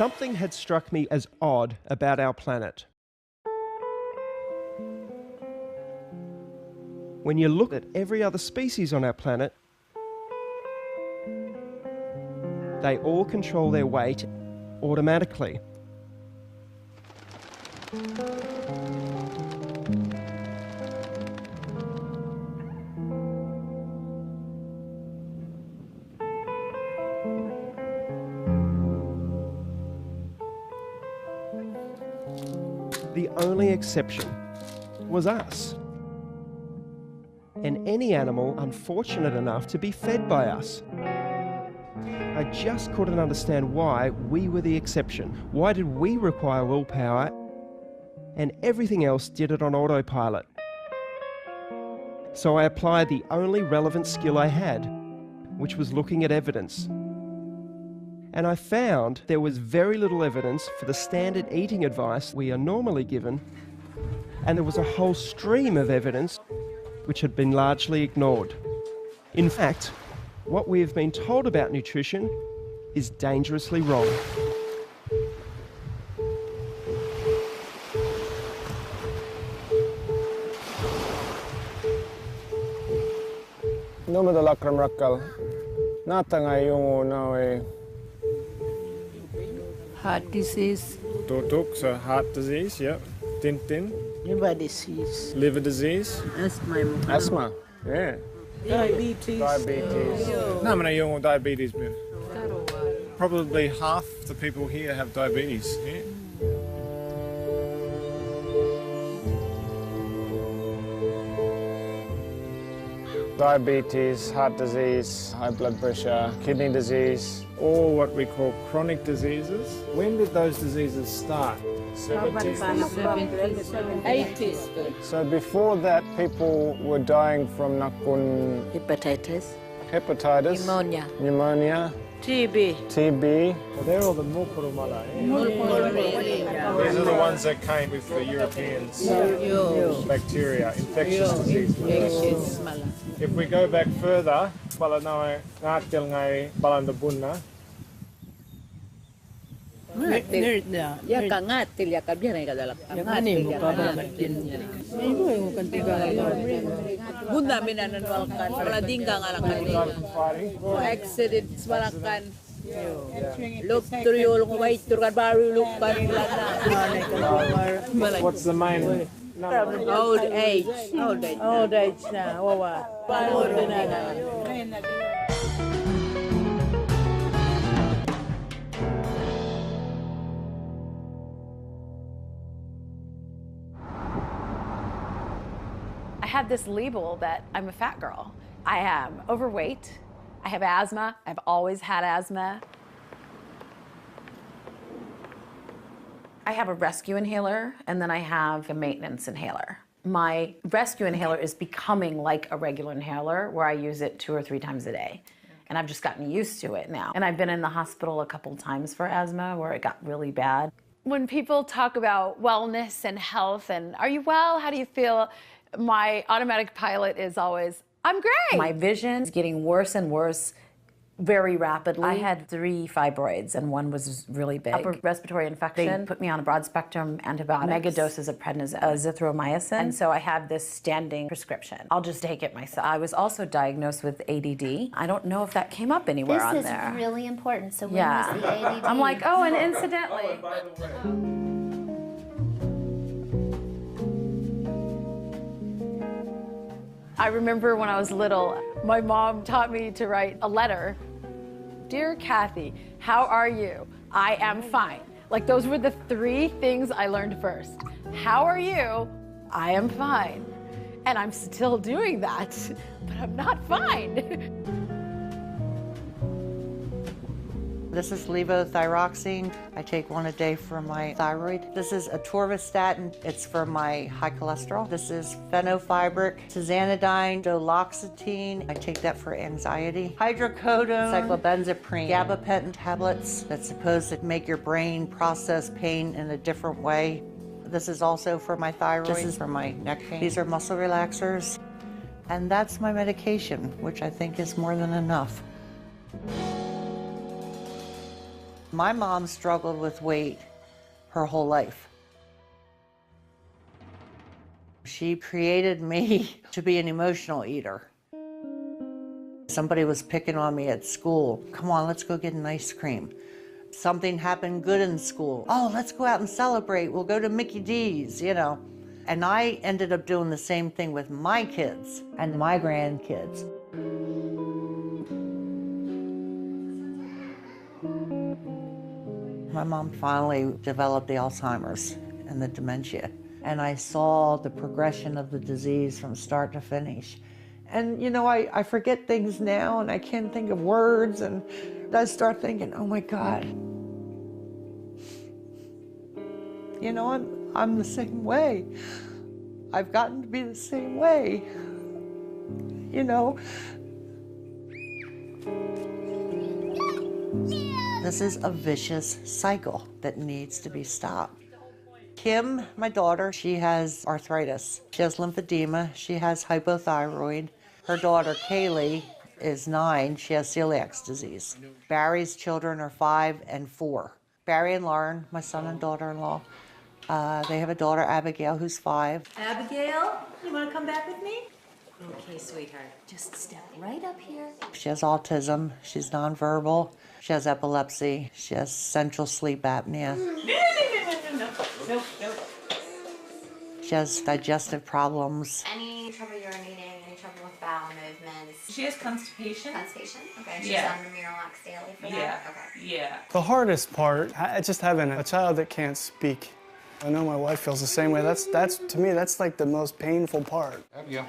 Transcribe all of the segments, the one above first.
Something had struck me as odd about our planet. When you look at every other species on our planet, they all control their weight automatically. The only exception was us. And any animal unfortunate enough to be fed by us. I just couldn't understand why we were the exception. Why did we require willpower and everything else did it on autopilot? So I applied the only relevant skill I had, which was looking at evidence. And I found there was very little evidence for the standard eating advice we are normally given, and there was a whole stream of evidence which had been largely ignored. In fact, what we have been told about nutrition is dangerously wrong. Nome da Lakram Rakkal. Natanga yung no Heart disease. Tutuk, so heart disease, yeah. Tintin. Liver disease. Liver disease. Asthma, yeah. Diabetes. Diabetes. No, man, yung diabetes. Probably half the people here have diabetes. Yeah. Diabetes, heart disease, high blood pressure, kidney disease, all what we call chronic diseases. When did those diseases start? 70s. 80s. So before that, people were dying from nakun Hepatitis. hepatitis, pneumonia, TB. Well, they're all the Mukurumala. These are the ones that came with the Europeans. Bacteria, infectious disease. If we go back further, Balanai, Natil Ngai, Balandabunna. Ya kangatil ya kabiyan ay kadalak. Kangatil ya kangatil. Bunda minananwalkan. Paladingga nga lang kanil. Accidents malakan. Look through yung white turkan baru lupan lana. What's the main? Old age. Old age na. Wawa. Old na. I have this label that I'm a fat girl. I am overweight. I have asthma. I've always had asthma. I have a rescue inhaler, and then I have a maintenance inhaler. My rescue inhaler is becoming like a regular inhaler where I use it 2 or 3 times a day. And I've just gotten used to it now. And I've been in the hospital a couple times for asthma where it got really bad. When people talk about wellness and health and are you well, how do you feel? My automatic pilot is always, I'm great. My vision is getting worse and worse very rapidly. I had 3 fibroids and one was really big. Upper respiratory infection. They put me on a broad spectrum antibiotic, mega doses of prednisone, azithromycin. And so I have this standing prescription. I'll just take it myself. I was also diagnosed with ADD. I don't know if that came up anywhere on there. This is really important. So when was the ADD? I'm like, oh, and incidentally. I remember when I was little, my mom taught me to write a letter. Dear Kathy, how are you? I am fine. Like those were the 3 things I learned first. How are you? I am fine. And I'm still doing that, but I'm not fine. This is levothyroxine. I take 1 a day for my thyroid. This is atorvastatin. It's for my high cholesterol. This is fenofibric, tizanidine, duloxetine. I take that for anxiety. Hydrocodone, cyclobenzaprine, gabapentin tablets that's supposed to make your brain process pain in a different way. This is also for my thyroid. This is for my neck pain. These are muscle relaxers. And that's my medication, which I think is more than enough. My mom struggled with weight her whole life. She created me to be an emotional eater. Somebody was picking on me at school. Come on, let's go get an ice cream. Something happened good in school. Oh, let's go out and celebrate. We'll go to Mickey D's, you know. And I ended up doing the same thing with my kids and my grandkids. My mom finally developed the Alzheimer's and the dementia. And I saw the progression of the disease from start to finish. And, you know, I forget things now and I can't think of words, and I start thinking, oh my God. You know, I'm the same way. I've gotten to be the same way. You know. This is a vicious cycle that needs to be stopped. Kim, my daughter, she has arthritis. She has lymphedema. She has hypothyroid. Her daughter, Kaylee, is 9. She has celiac disease. Barry's children are 5 and 4. Barry and Lauren, my son and daughter-in-law, they have a daughter, Abigail, who's 5. Abigail, you want to come back with me? Okay, sweetheart. Just step right up here. She has autism. She's nonverbal. She has epilepsy. She has central sleep apnea. No. She has digestive problems. Any trouble urinating, any trouble with bowel movements? She has constipation. Constipation? Okay, she's Yeah. on the Miralax daily for Yeah. that? Okay. Yeah. The hardest part, just having a child that can't speak. I know my wife feels the same way. That's to me, that's like the most painful part. Abigail,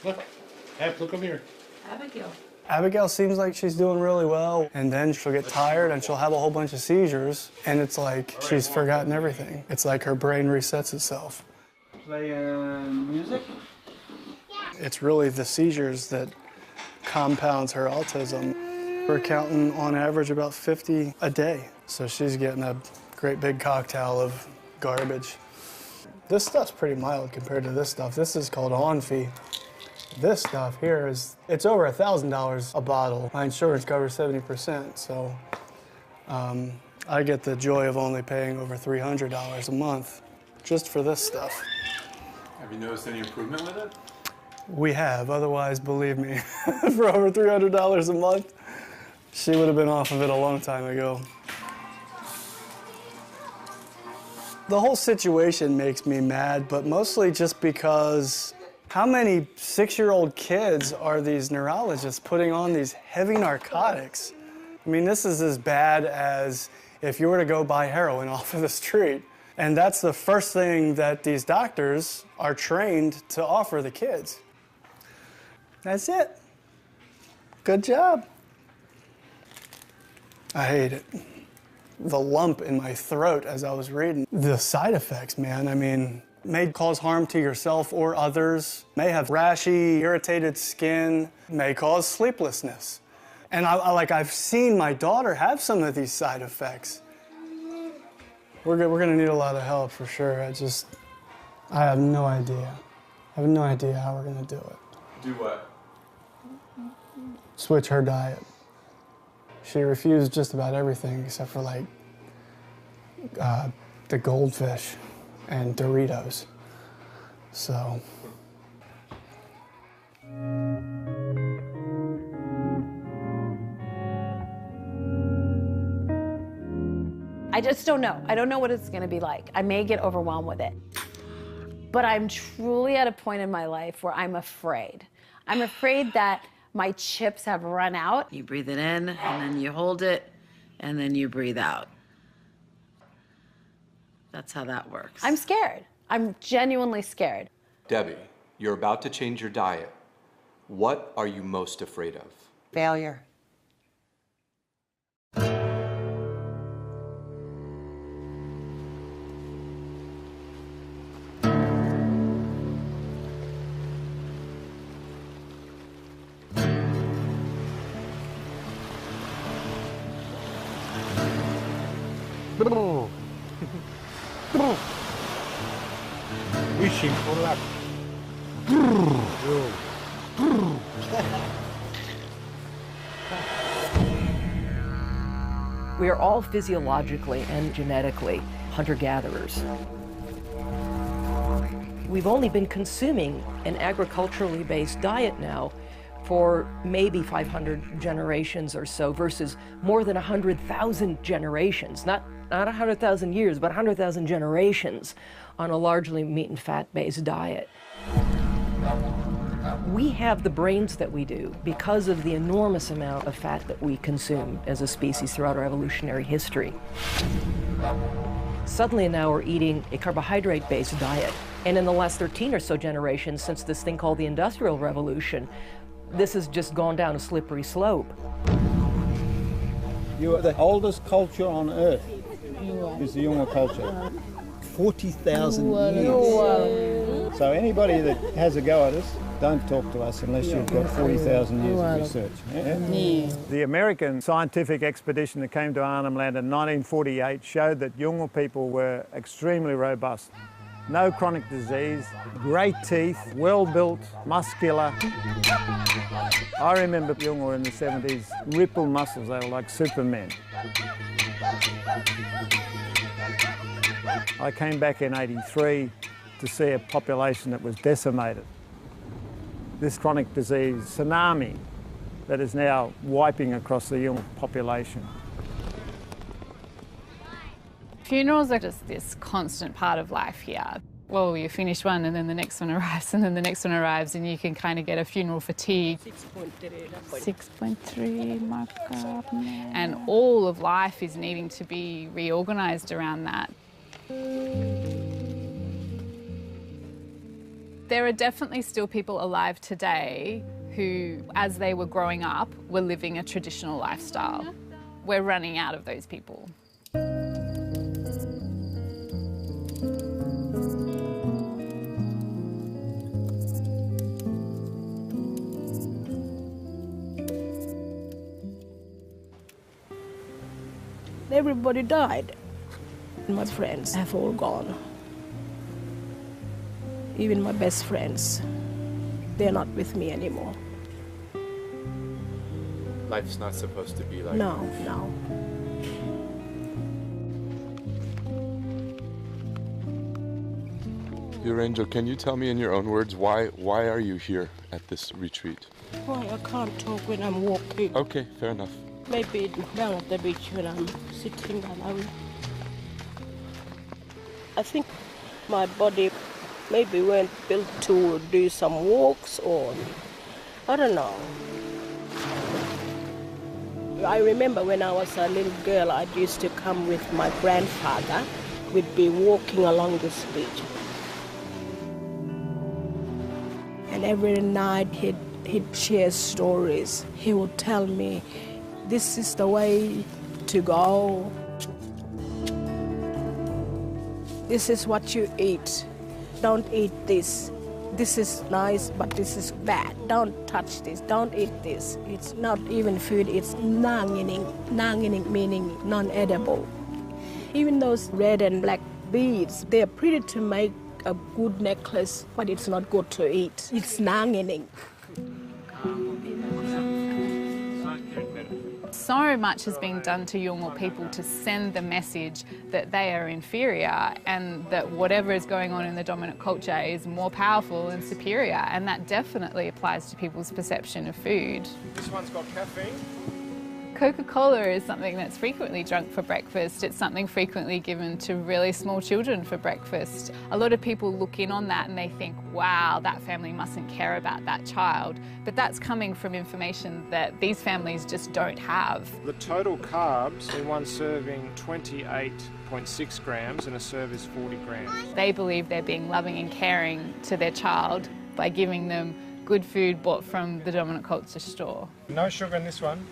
look. Look over here. Abigail. Abigail seems like she's doing really well, and then she'll get tired and she'll have a whole bunch of seizures, and it's like she's forgotten everything. It's like her brain resets itself. Playing music? It's really the seizures that compounds her autism. We're counting on average about 50 a day, so she's getting a great big cocktail of garbage. This stuff's pretty mild compared to this stuff. This is called Onfi. This stuff here it's over $1,000 a bottle. My insurance covers 70%, so I get the joy of only paying over $300 a month just for this stuff. Have you noticed any improvement with it? We have, otherwise, believe me, for over $300 a month, she would have been off of it a long time ago. The whole situation makes me mad, but mostly just because how many 6-year-old kids are these neurologists putting on these heavy narcotics? I mean, this is as bad as if you were to go buy heroin off of the street. And that's the first thing that these doctors are trained to offer the kids. That's it. Good job. I hate it. The lump in my throat as I was reading. The side effects, man, I mean, may cause harm to yourself or others, may have rashy, irritated skin, may cause sleeplessness. And I've seen my daughter have some of these side effects. We're gonna need a lot of help for sure. I have no idea. I have no idea how we're gonna do it. Do what? Switch her diet. She refused just about everything except for like the goldfish and Doritos. So. I just don't know. I don't know what it's gonna be like. I may get overwhelmed with it. But I'm truly at a point in my life where I'm afraid. I'm afraid that my chips have run out. You breathe it in, and then you hold it, and then you breathe out. That's how that works. I'm scared. I'm genuinely scared. Debbie, you're about to change your diet. What are you most afraid of? Failure. Wishing for luck. We are all physiologically and genetically hunter-gatherers. We've only been consuming an agriculturally based diet now for maybe 500 generations or so versus more than 100,000 generations, not 100,000 years, but 100,000 generations on a largely meat and fat-based diet. We have the brains that we do because of the enormous amount of fat that we consume as a species throughout our evolutionary history. Suddenly now we're eating a carbohydrate-based diet. And in the last 13 or so generations, since this thing called the Industrial Revolution, this has just gone down a slippery slope. You are the oldest culture on Earth, is the Yolngu culture. 40,000 years. So anybody that has a go at us, don't talk to us unless you've got 40,000 years of research. Yeah? The American scientific expedition that came to Arnhem Land in 1948 showed that Yolngu people were extremely robust. No chronic disease, great teeth, well-built, muscular. I remember Yolngu in the 70s, ripple muscles, they were like supermen. I came back in '83 to see a population that was decimated. This chronic disease tsunami that is now wiping across the Yolngu population. Funerals are just this constant part of life here. Well, you finish one and then the next one arrives and then the next one arrives and you can kind of get a funeral fatigue. 6.3 markup. And all of life is needing to be reorganised around that. There are definitely still people alive today who, as they were growing up, were living a traditional lifestyle. We're running out of those people. Everybody died. My friends have all gone. Even my best friends, they're not with me anymore. Life's not supposed to be like No, no. Your Angel, can you tell me in your own words why are you here at this retreat? Why I can't talk when I'm walking. Okay, fair enough. Maybe down at the beach when I'm sitting alone. I think my body maybe weren't built to do some walks or I don't know. I remember when I was a little girl, I used to come with my grandfather. We'd be walking along this beach. And every night he'd share stories. He would tell me, this is the way to go. This is what you eat. Don't eat this. This is nice, but this is bad. Don't touch this. Don't eat this. It's not even food, it's nangining. Nangining meaning non-edible. Even those red and black beads, they're pretty to make a good necklace, but it's not good to eat. It's nangining. So much has been done to Yolngu people to send the message that they are inferior and that whatever is going on in the dominant culture is more powerful and superior, and that definitely applies to people's perception of food. This one's got caffeine. Coca-Cola is something that's frequently drunk for breakfast. It's something frequently given to really small children for breakfast. A lot of people look in on that and they think, wow, that family mustn't care about that child. But that's coming from information that these families just don't have. The total carbs in one serving, 28.6 grams, and a serve is 40 grams. They believe they're being loving and caring to their child by giving them good food bought from the dominant culture store. No sugar in this one.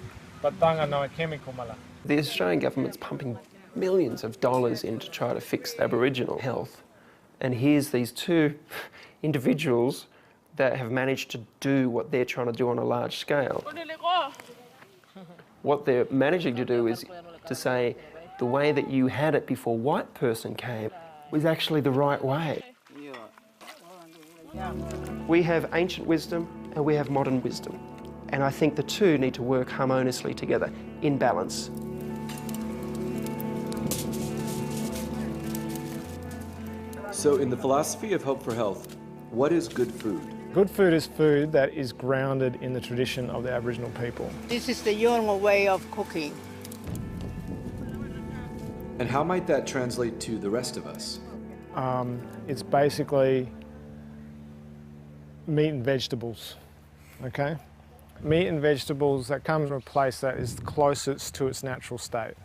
But tanga no chemical mala. The Australian government's pumping millions of dollars in to try to fix Aboriginal health. And here's these two individuals that have managed to do what they're trying to do on a large scale. What they're managing to do is to say the way that you had it before white person came was actually the right way. We have ancient wisdom and we have modern wisdom. And I think the two need to work harmoniously together, in balance. So in the philosophy of Hope for Health, what is good food? Good food is food that is grounded in the tradition of the Aboriginal people. This is the Yolngu way of cooking. And how might that translate to the rest of us? It's basically meat and vegetables, okay? Meat and vegetables that comes from a place that is closest to its natural state.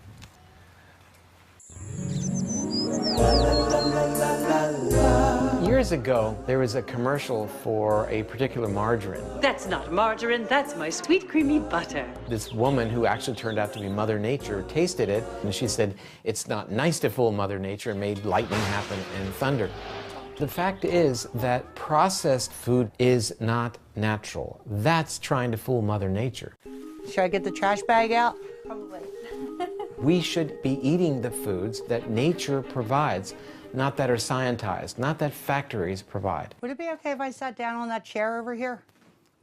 Years ago, there was a commercial for a particular margarine. That's not margarine, that's my sweet creamy butter. This woman, who actually turned out to be Mother Nature, tasted it, and she said, it's not nice to fool Mother Nature, and made lightning happen and thunder. The fact is that processed food is not natural. That's trying to fool Mother Nature. Should I get the trash bag out? Probably. We should be eating the foods that nature provides, not that are scientized, not that factories provide. Would it be okay if I sat down on that chair over here?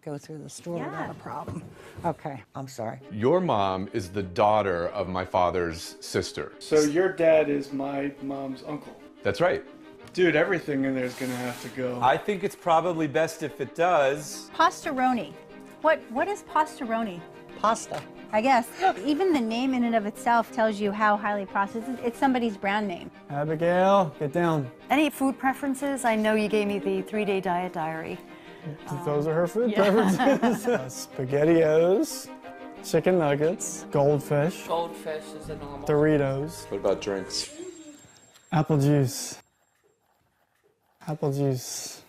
Go through the store without a problem. Okay, I'm sorry. Your mom is the daughter of my father's sister. So your dad is my mom's uncle. That's right. Dude, everything in there is gonna have to go. I think it's probably best if it does. Pastaroni. What is pastaroni? Pasta. I guess. Even the name in and of itself tells you how highly processed it is. It's somebody's brand name. Abigail, get down. Any food preferences? I know you gave me the 3-day diet diary. Those are her food preferences. SpaghettiOs, chicken nuggets, goldfish. Goldfish is a normal. Doritos. What about drinks? Apple juice. Apple juice.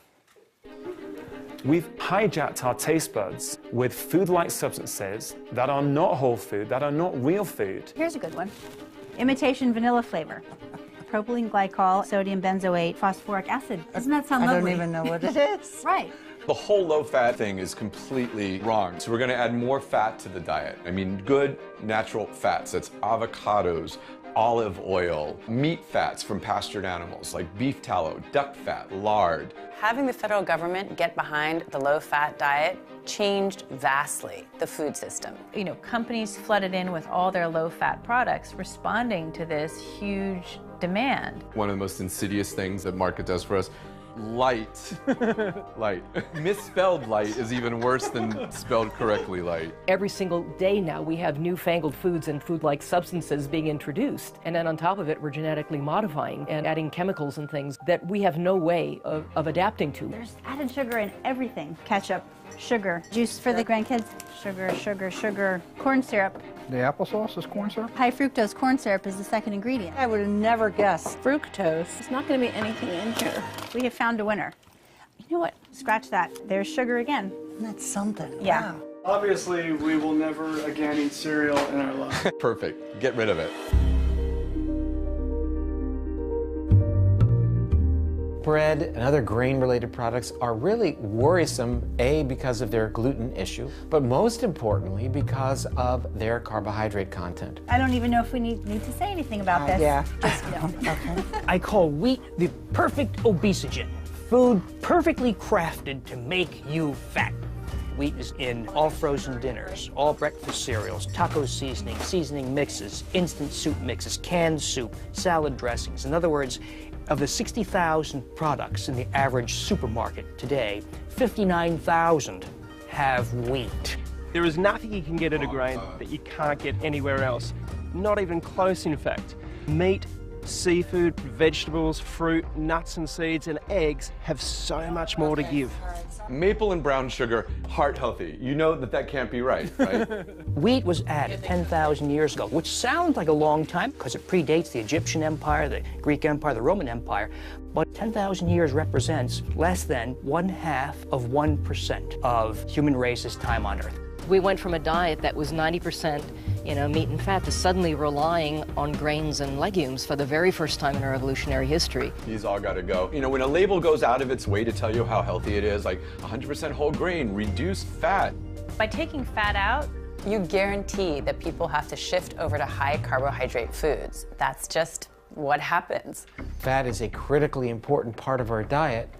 We've hijacked our taste buds with food-like substances that are not whole food, that are not real food. Here's a good one. Imitation vanilla flavor. Propylene glycol, sodium benzoate, phosphoric acid. Doesn't that sound lovely? I don't even know what it is. Right. The whole low-fat thing is completely wrong. So we're gonna add more fat to the diet. I mean, good natural fats. That's avocados, olive oil, meat fats from pastured animals like beef tallow, duck fat, lard. Having the federal government get behind the low-fat diet changed vastly the food system. You know, companies flooded in with all their low-fat products, responding to this huge demand. One of the most insidious things that market does for us, light. Light. Misspelled light is even worse than spelled correctly light. Every single day now we have newfangled foods and food-like substances being introduced. And then on top of it, we're genetically modifying and adding chemicals and things that we have no way of adapting to. There's added sugar in everything. Ketchup, sugar, juice for the grandkids, sugar, sugar, sugar, corn syrup. The applesauce is corn syrup? High fructose corn syrup is the second ingredient. I would have never guessed. Fructose. There's not going to be anything in here. We have found a winner. You know what? Scratch that. There's sugar again. That's something. Yeah. Wow. Obviously, we will never again eat cereal in our life. Perfect. Get rid of it. Bread and other grain-related products are really worrisome, A, because of their gluten issue, but most importantly, because of their carbohydrate content. I don't even know if we need to say anything about this. Yeah. Just, okay. I call wheat the perfect obesogen. Food perfectly crafted to make you fat. Wheat is in all frozen dinners, all breakfast cereals, taco seasoning mixes, instant soup mixes, canned soup, salad dressings. In other words, of the 60,000 products in the average supermarket today, 59,000 have wheat. There is nothing you can get at a grain that you can't get anywhere else. Not even close, in fact. Meat, seafood, vegetables, fruit, nuts and seeds, and eggs have so much more to give. Maple and brown sugar, heart healthy. You know that can't be right, right? Wheat was added 10,000 years ago, which sounds like a long time because it predates the Egyptian Empire, the Greek Empire, the Roman Empire. But 10,000 years represents less than 0.5% of human race's time on Earth. We went from a diet that was 90%, meat and fat to suddenly relying on grains and legumes for the very first time in our evolutionary history. These all gotta go. When a label goes out of its way to tell you how healthy it is, like 100% whole grain, reduced fat. By taking fat out, you guarantee that people have to shift over to high carbohydrate foods. That's just what happens. Fat is a critically important part of our diet,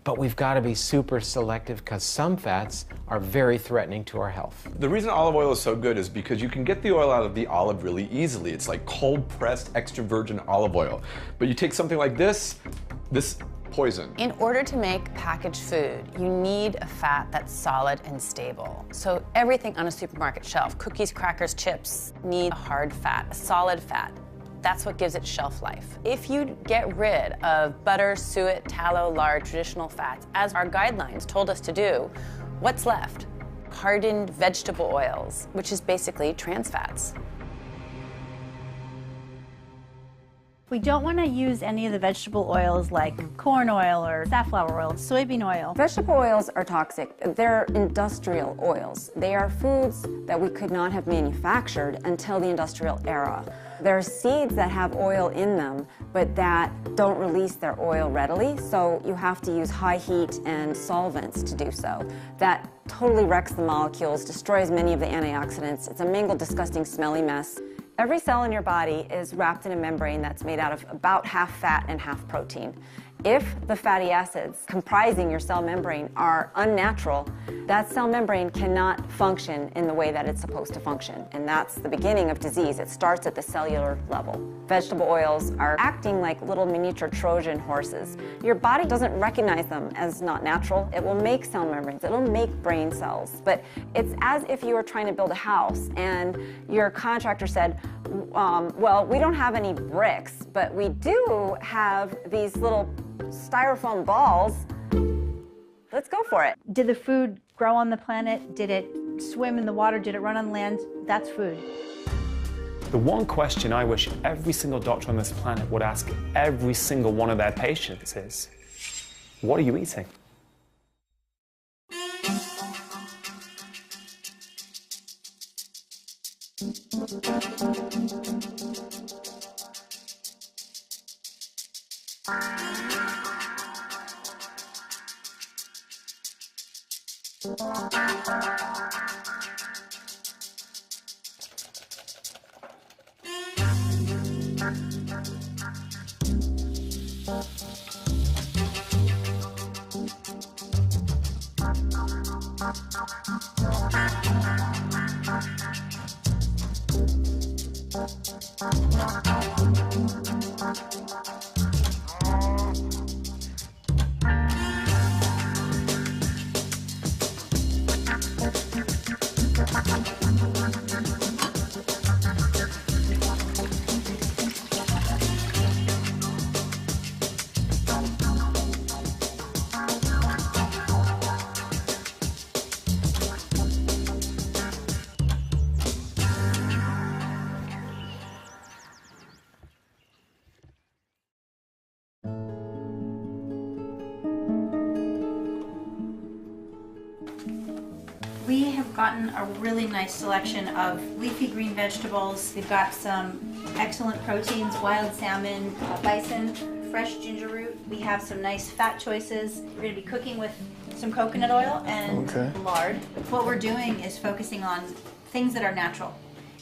but we've got to be super selective because some fats are very threatening to our health. The reason olive oil is so good is because you can get the oil out of the olive really easily. It's like cold-pressed extra virgin olive oil. But you take something like this, This poison. In order to make packaged food, you need a fat that's solid and stable. So everything on a supermarket shelf, cookies, crackers, chips, need a hard fat, a solid fat. That's what gives it shelf life. If you get rid of butter, suet, tallow, lard, traditional fats, as our guidelines told us to do, what's left? Hardened vegetable oils, which is basically trans fats. We don't want to use any of the vegetable oils like corn oil or safflower oil, soybean oil. Vegetable oils are toxic. They're industrial oils. They are foods that we could not have manufactured until the industrial era. There are seeds that have oil in them, but that don't release their oil readily, so you have to use high heat and solvents to do so. That totally wrecks the molecules, destroys many of the antioxidants. It's a mangled, disgusting, smelly mess. Every cell in your body is wrapped in a membrane that's made out of about half fat and half protein. If the fatty acids comprising your cell membrane are unnatural, that cell membrane cannot function in the way that it's supposed to function. And that's the beginning of disease. It starts at the cellular level. Vegetable oils are acting like little miniature Trojan horses. Your body doesn't recognize them as not natural. It will make cell membranes. It'll make brain cells. But it's as if you were trying to build a house and your contractor said, well, we don't have any bricks, but we do have these little styrofoam balls. Let's go for it. Did the food grow on the planet? Did it swim in the water? Did it run on land? That's food. The one question I wish every single doctor on this planet would ask every single one of their patients is, what are you eating? We have gotten a really nice selection of leafy green vegetables. We've got some excellent proteins, wild salmon, bison, fresh ginger root. We have some nice fat choices. We're going to be cooking with some coconut oil and lard. What we're doing is focusing on things that are natural.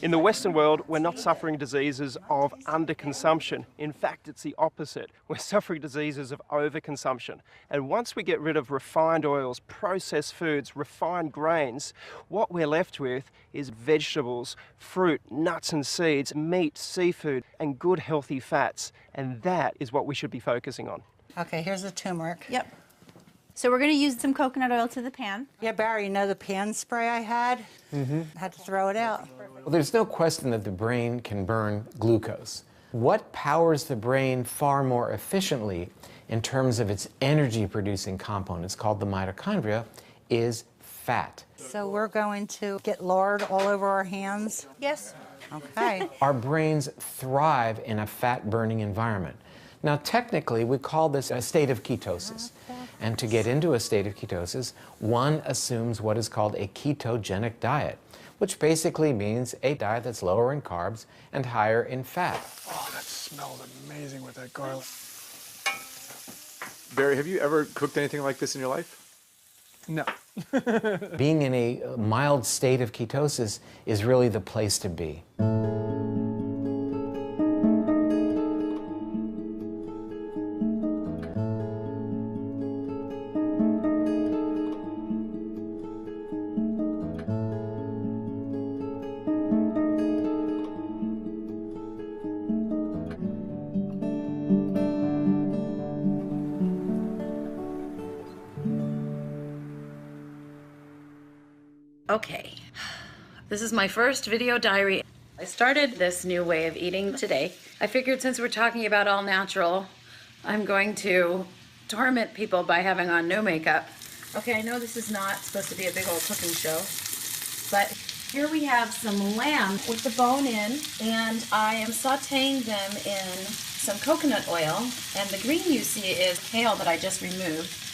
In the Western world, we're not suffering diseases of underconsumption. In fact, it's the opposite. We're suffering diseases of overconsumption. And once we get rid of refined oils, processed foods, refined grains, what we're left with is vegetables, fruit, nuts and seeds, meat, seafood, and good healthy fats. And that is what we should be focusing on. Okay, here's the turmeric. Yep. So we're going to use some coconut oil to the pan. Yeah, Barry, you know the pan spray I had? I had to throw it out. Well, there's no question that the brain can burn glucose. What powers the brain far more efficiently in terms of its energy-producing components, called the mitochondria, is fat. So we're going to get lard all over our hands? Yes. Okay. Our brains thrive in a fat-burning environment. Now, technically, we call this a state of ketosis. And to get into a state of ketosis, one assumes what is called a ketogenic diet, which basically means a diet that's lower in carbs and higher in fat. Oh, that smelled amazing with that garlic. Barry, have you ever cooked anything like this in your life? No. Being in a mild state of ketosis is really the place to be. Okay, this is my first video diary. I started this new way of eating today. I figured since we're talking about all natural, I'm going to torment people by having on no makeup. Okay, I know this is not supposed to be a big old cooking show, but here we have some lamb with the bone in, and I am sauteing them in some coconut oil, and the green you see is kale that I just removed.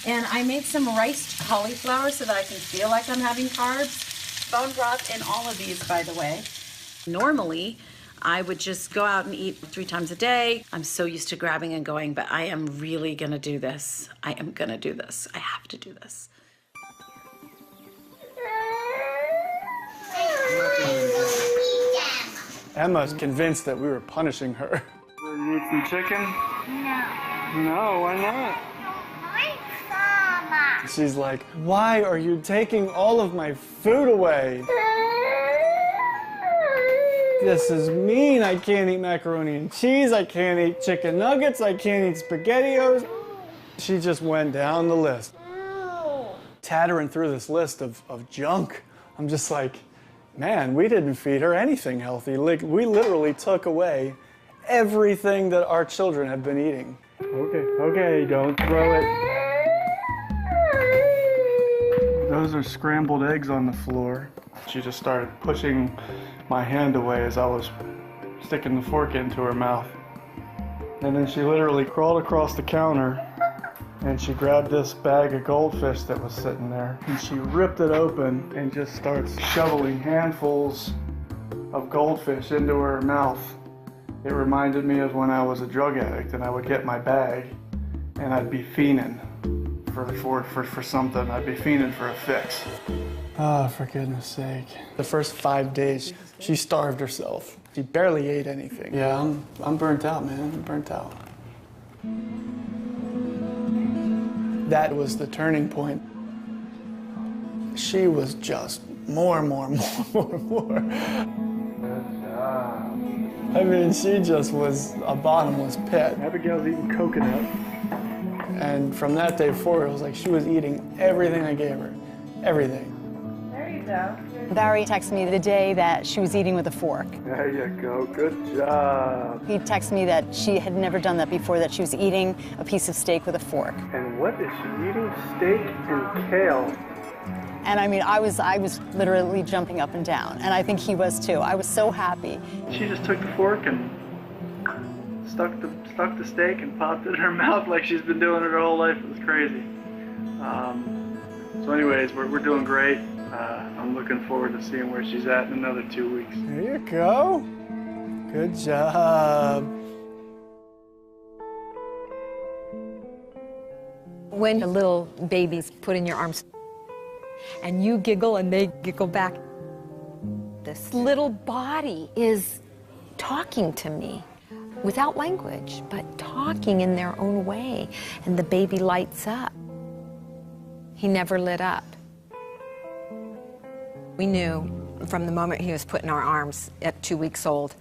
And I made some riced cauliflower so that I can feel like I'm having carbs. Bone broth in all of these, by the way. Normally, I would just go out and eat 3 times a day. I'm so used to grabbing and going, but I am really gonna do this. I am gonna do this. I have to do this. Emma's convinced that we were punishing her. You eat some chicken? No. No, why not? She's like, why are you taking all of my food away? This is mean. I can't eat macaroni and cheese. I can't eat chicken nuggets. I can't eat SpaghettiOs. She just went down the list. Tattering through this list of junk. I'm just like, man, we didn't feed her anything healthy. Like, we literally took away everything that our children have been eating. Okay, don't throw it. Those are scrambled eggs on the floor. She just started pushing my hand away as I was sticking the fork into her mouth. And then she literally crawled across the counter and she grabbed this bag of goldfish that was sitting there and she ripped it open and just starts shoveling handfuls of goldfish into her mouth. It reminded me of when I was a drug addict and I would get my bag and I'd be fiending for something. I'd be fiending for a fix. Oh, for goodness sake. The first 5 days, she starved herself. She barely ate anything. Yeah, I'm burnt out, man. I'm burnt out. That was the turning point. She was just more. I mean, she just was a bottomless pit. Abigail's eating coconut. And from that day forward, it was like she was eating everything I gave her. Everything. There you go. Barry texted me the day that she was eating with a fork. There you go. Good job. He texted me that she had never done that before, that she was eating a piece of steak with a fork. And what is she eating? Steak and kale. And I mean, I was literally jumping up and down, and I think he was too. I was so happy. She just took the fork and stuck the steak and popped it in her mouth like she's been doing it her whole life. It was crazy. So anyways, we're doing great. I'm looking forward to seeing where she's at in another 2 weeks. There you go. Good job. When a little baby's put in your arms and you giggle and they giggle back, this little body is talking to me without language, but talking in their own way, and the baby lights up. He never lit up. We knew from the moment he was put in our arms at 2 weeks old,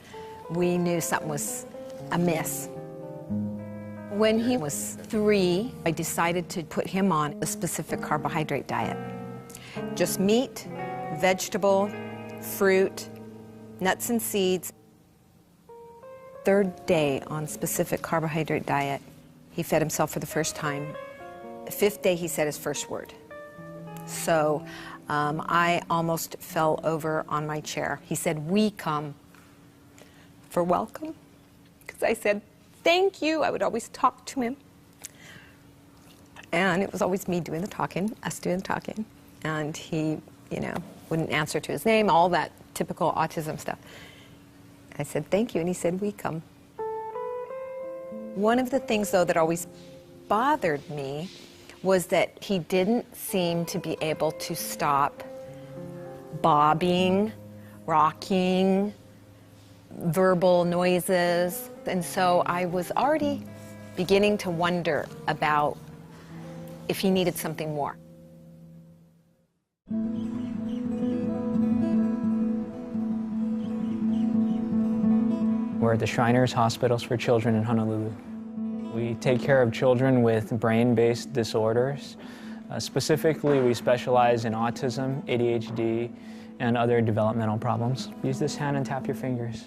we knew something was amiss. When he was 3, I decided to put him on a specific carbohydrate diet. Just meat, vegetable, fruit, nuts and seeds. 3rd day on specific carbohydrate diet, he fed himself for the first time. The 5th day, he said his first word. So I almost fell over on my chair. He said, "We come for welcome," because I said, "Thank you." I would always talk to him. And it was always me doing the talking, us doing the talking. And he, wouldn't answer to his name, all that typical autism stuff. I said, "Thank you," and he said, "We come." One of the things, though, that always bothered me was that he didn't seem to be able to stop bobbing, rocking, verbal noises. And so I was already beginning to wonder about if he needed something more. We're at the Shriners Hospitals for Children in Honolulu. We take care of children with brain-based disorders, Specifically, we specialize in autism, ADHD, and other developmental problems. Use this hand and tap your fingers.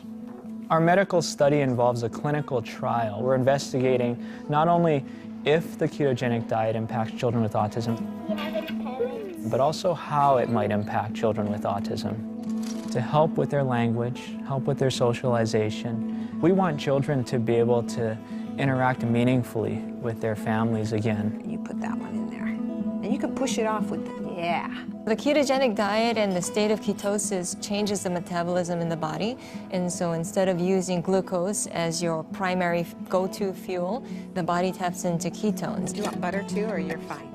Our medical study involves a clinical trial. We're investigating not only if the ketogenic diet impacts children with autism, but also how it might impact children with autism. To help with their language, help with their socialization. We want children to be able to interact meaningfully with their families again. You put that one in there. And you can push it off with the, yeah. The ketogenic diet and the state of ketosis changes the metabolism in the body. And so instead of using glucose as your primary go-to fuel, the body taps into ketones. Do you want butter too, or you're fine?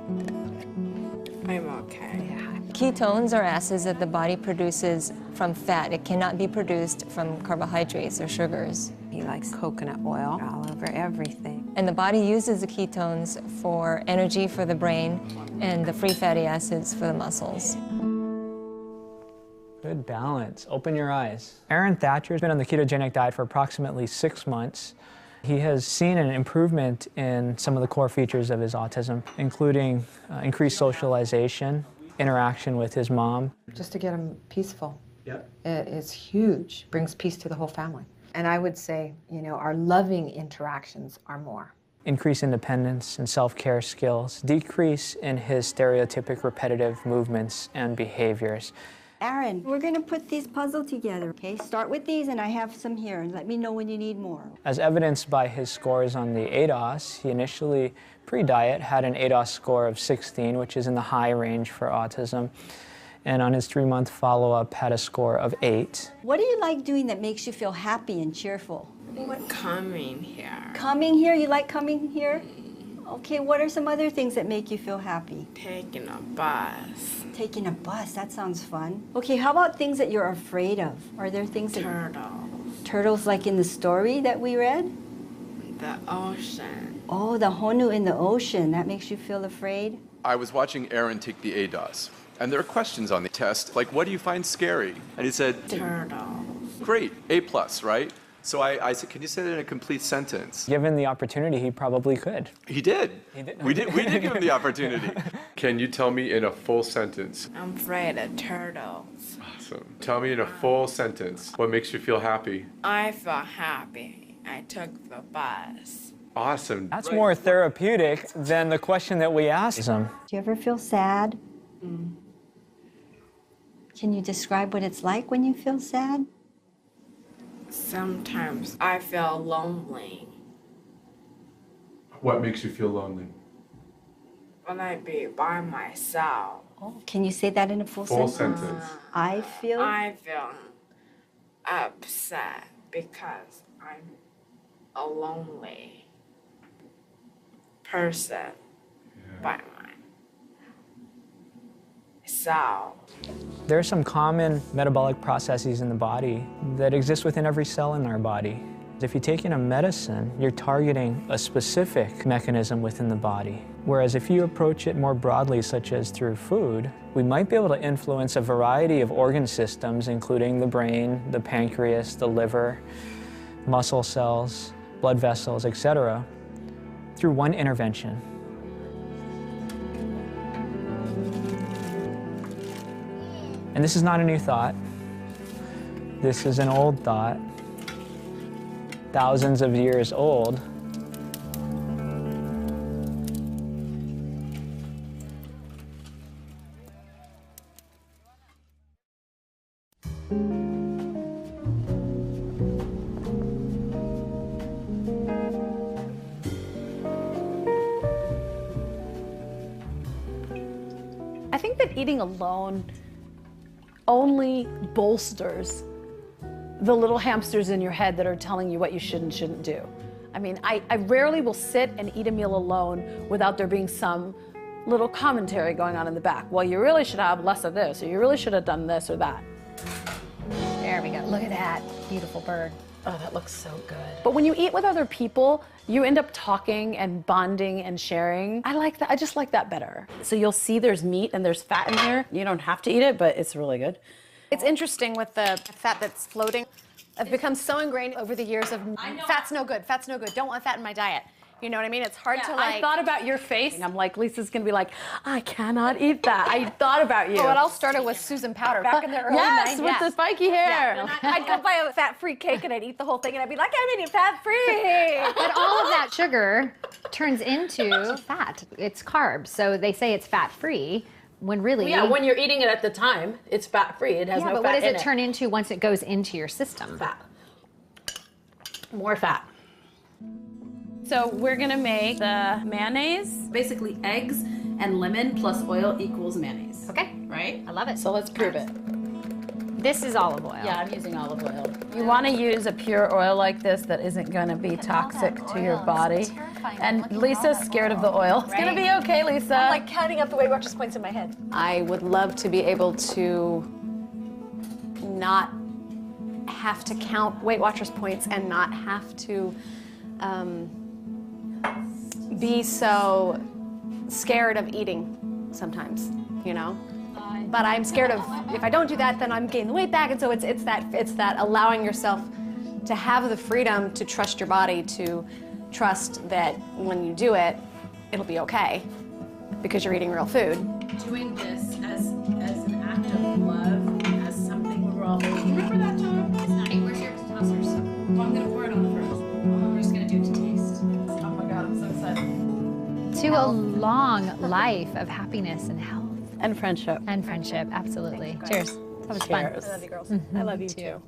I'm okay. Ketones are acids that the body produces from fat. It cannot be produced from carbohydrates or sugars. He likes coconut oil all over everything. And the body uses the ketones for energy for the brain and the free fatty acids for the muscles. Good balance. Open your eyes. Aaron Thatcher's been on the ketogenic diet for approximately 6 months. He has seen an improvement in some of the core features of his autism, including increased socialization, interaction with his mom. Just to get him peaceful. Yep. It's huge. Brings peace to the whole family. And I would say, you know, our loving interactions are more. Increase independence and self-care skills, decrease in his stereotypic repetitive movements and behaviors. Aaron, we're going to put these puzzle together, okay? Start with these, and I have some here, and let me know when you need more. As evidenced by his scores on the ADOS, he initially, pre-diet, had an ADOS score of 16, which is in the high range for autism. And on his 3-month follow-up, had a score of 8. What do you like doing that makes you feel happy and cheerful? Coming here. Coming here? You like coming here? Okay, what are some other things that make you feel happy? Taking a bus. Taking a bus, that sounds fun. Okay, how about things that you're afraid of? Are there things that... Turtles. Turtles like in the story that we read? The ocean. Oh, the honu in the ocean. That makes you feel afraid? I was watching Aaron take the ADOS, and there are questions on the test, like, what do you find scary? And he said, turtles. Great, A+, right? So I said, can you say that in a complete sentence? Given the opportunity, he probably could. He did. We did give him the opportunity. Can you tell me in a full sentence? I'm afraid of turtles. Awesome. Tell me in a full sentence what makes you feel happy. I feel happy. I took the bus. Awesome. That's more therapeutic than the question that we asked him. Do you ever feel sad? Can you describe what it's like when you feel sad? Sometimes I feel lonely. What makes you feel lonely? When I be by myself. Oh, can you say that in a full sentence? I feel upset because I'm a lonely person by myself. There are some common metabolic processes in the body that exist within every cell in our body. If you take in a medicine, you're targeting a specific mechanism within the body. Whereas if you approach it more broadly, such as through food, we might be able to influence a variety of organ systems, including the brain, the pancreas, the liver, muscle cells, blood vessels, etc., through one intervention. And this is not a new thought. This is an old thought, thousands of years old. I think that eating alone only bolsters the little hamsters in your head that are telling you what you should and shouldn't do. I mean, I rarely will sit and eat a meal alone without there being some little commentary going on in the back. Well, you really should have less of this, or you really should have done this or that. There we go. Look at that beautiful bird. Oh, that looks so good. But when you eat with other people, you end up talking and bonding and sharing. I like that. I just like that better. So you'll see there's meat and there's fat in here. You don't have to eat it, but it's really good. It's interesting with the fat that's floating. I've become so ingrained over the years of fat's no good, don't want fat in my diet. You know what I mean? It's hard to I thought about your face. I'm like, Lisa's gonna be like, I cannot eat that. I thought about you. Well, it all started with Susan Powter back in the early 90s. Yes, with the spiky hair. Yeah. I'd go buy a fat-free cake and I'd eat the whole thing and I'd be like, I'm eating fat-free. But all of that sugar turns into fat. It's carbs, so they say it's fat-free. When really... Yeah, when you're eating it at the time, it's fat-free. It has no fat in it. but what does it turn into once it goes into your system? Fat. More fat. So we're gonna make the mayonnaise. Basically eggs and lemon plus oil equals mayonnaise. Okay. Right? I love it. So let's prove it. This is olive oil. Yeah, I'm using olive oil. You want to use a pure oil like this that isn't going to be toxic to your body. And Lisa's scared of the oil. It's going to be okay, Lisa. I'm like counting up the Weight Watchers points in my head. I would love to be able to not have to count Weight Watchers points and not have to be so scared of eating sometimes, you know? But I'm scared of, if I don't do that, then I'm gaining the weight back. And so it's that allowing yourself to have the freedom to trust your body, to trust that when you do it, it'll be okay because you're eating real food. Doing this as an act of love, as something where we're all thinking, remember that time? It's not. Where's your tossers? Well, I'm going to pour it on the first. I'm just going to do it to taste. Oh my God, I'm so excited. To a long life of happiness and health. And friendship. And friendship, absolutely. Cheers. That was fun. I love you, girls. Mm-hmm. I love you too.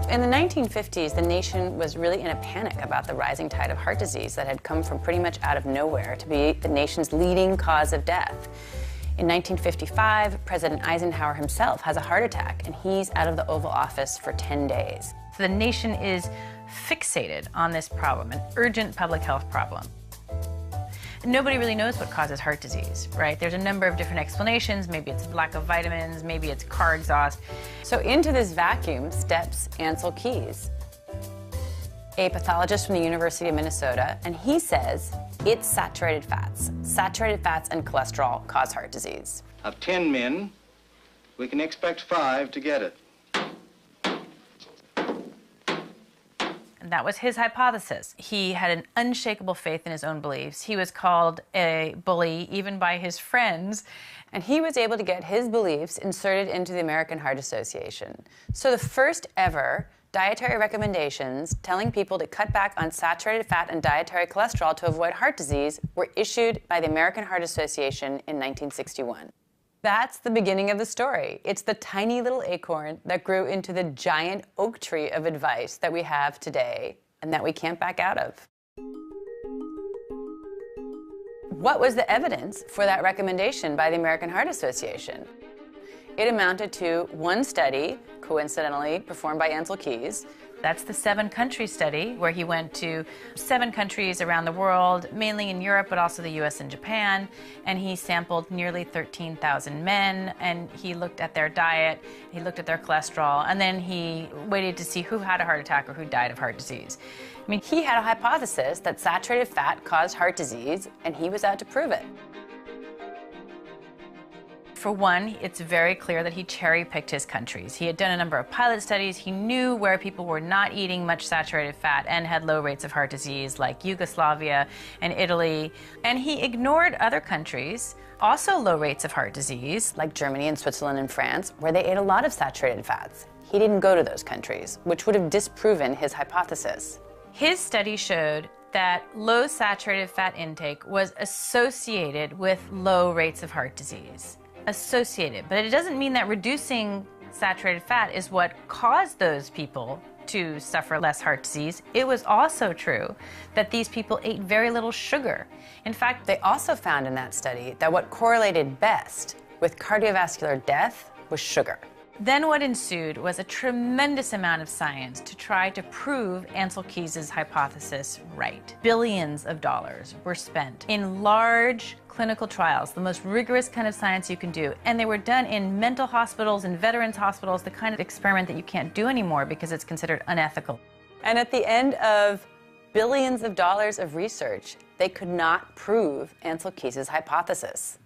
In the 1950s, the nation was really in a panic about the rising tide of heart disease that had come from pretty much out of nowhere to be the nation's leading cause of death. In 1955, President Eisenhower himself has a heart attack, and he's out of the Oval Office for 10 days. So the nation is fixated on this problem, an urgent public health problem. Nobody really knows what causes heart disease, right? There's a number of different explanations. Maybe it's lack of vitamins, maybe it's car exhaust. So into this vacuum steps Ancel Keys, a pathologist from the University of Minnesota, and he says it's saturated fats. Saturated fats and cholesterol cause heart disease. Of 10 men, we can expect 5 to get it. And that was his hypothesis. He had an unshakable faith in his own beliefs. He was called a bully even by his friends, and he was able to get his beliefs inserted into the American Heart Association. So the first ever dietary recommendations telling people to cut back on saturated fat and dietary cholesterol to avoid heart disease were issued by the American Heart Association in 1961. That's the beginning of the story. It's the tiny little acorn that grew into the giant oak tree of advice that we have today and that we can't back out of. What was the evidence for that recommendation by the American Heart Association? It amounted to one study, coincidentally performed by Ancel Keys. That's the 7-country study, where he went to 7 countries around the world, mainly in Europe, but also the US and Japan, and he sampled nearly 13,000 men, and he looked at their diet, he looked at their cholesterol, and then he waited to see who had a heart attack or who died of heart disease. I mean, he had a hypothesis that saturated fat caused heart disease, and he was out to prove it. For one, it's very clear that he cherry-picked his countries. He had done a number of pilot studies. He knew where people were not eating much saturated fat and had low rates of heart disease, like Yugoslavia and Italy. And he ignored other countries, also low rates of heart disease, like Germany and Switzerland and France, where they ate a lot of saturated fats. He didn't go to those countries, which would have disproven his hypothesis. His study showed that low saturated fat intake was associated with low rates of heart disease. Associated, but it doesn't mean that reducing saturated fat is what caused those people to suffer less heart disease. It was also true that these people ate very little sugar. In fact, they also found in that study that what correlated best with cardiovascular death was sugar. Then what ensued was a tremendous amount of science to try to prove Ancel Keys' hypothesis right. Billions of dollars were spent in large clinical trials, the most rigorous kind of science you can do, and they were done in mental hospitals and veterans hospitals, the kind of experiment that you can't do anymore because it's considered unethical. And at the end of billions of dollars of research, they could not prove Ancel Keys' hypothesis.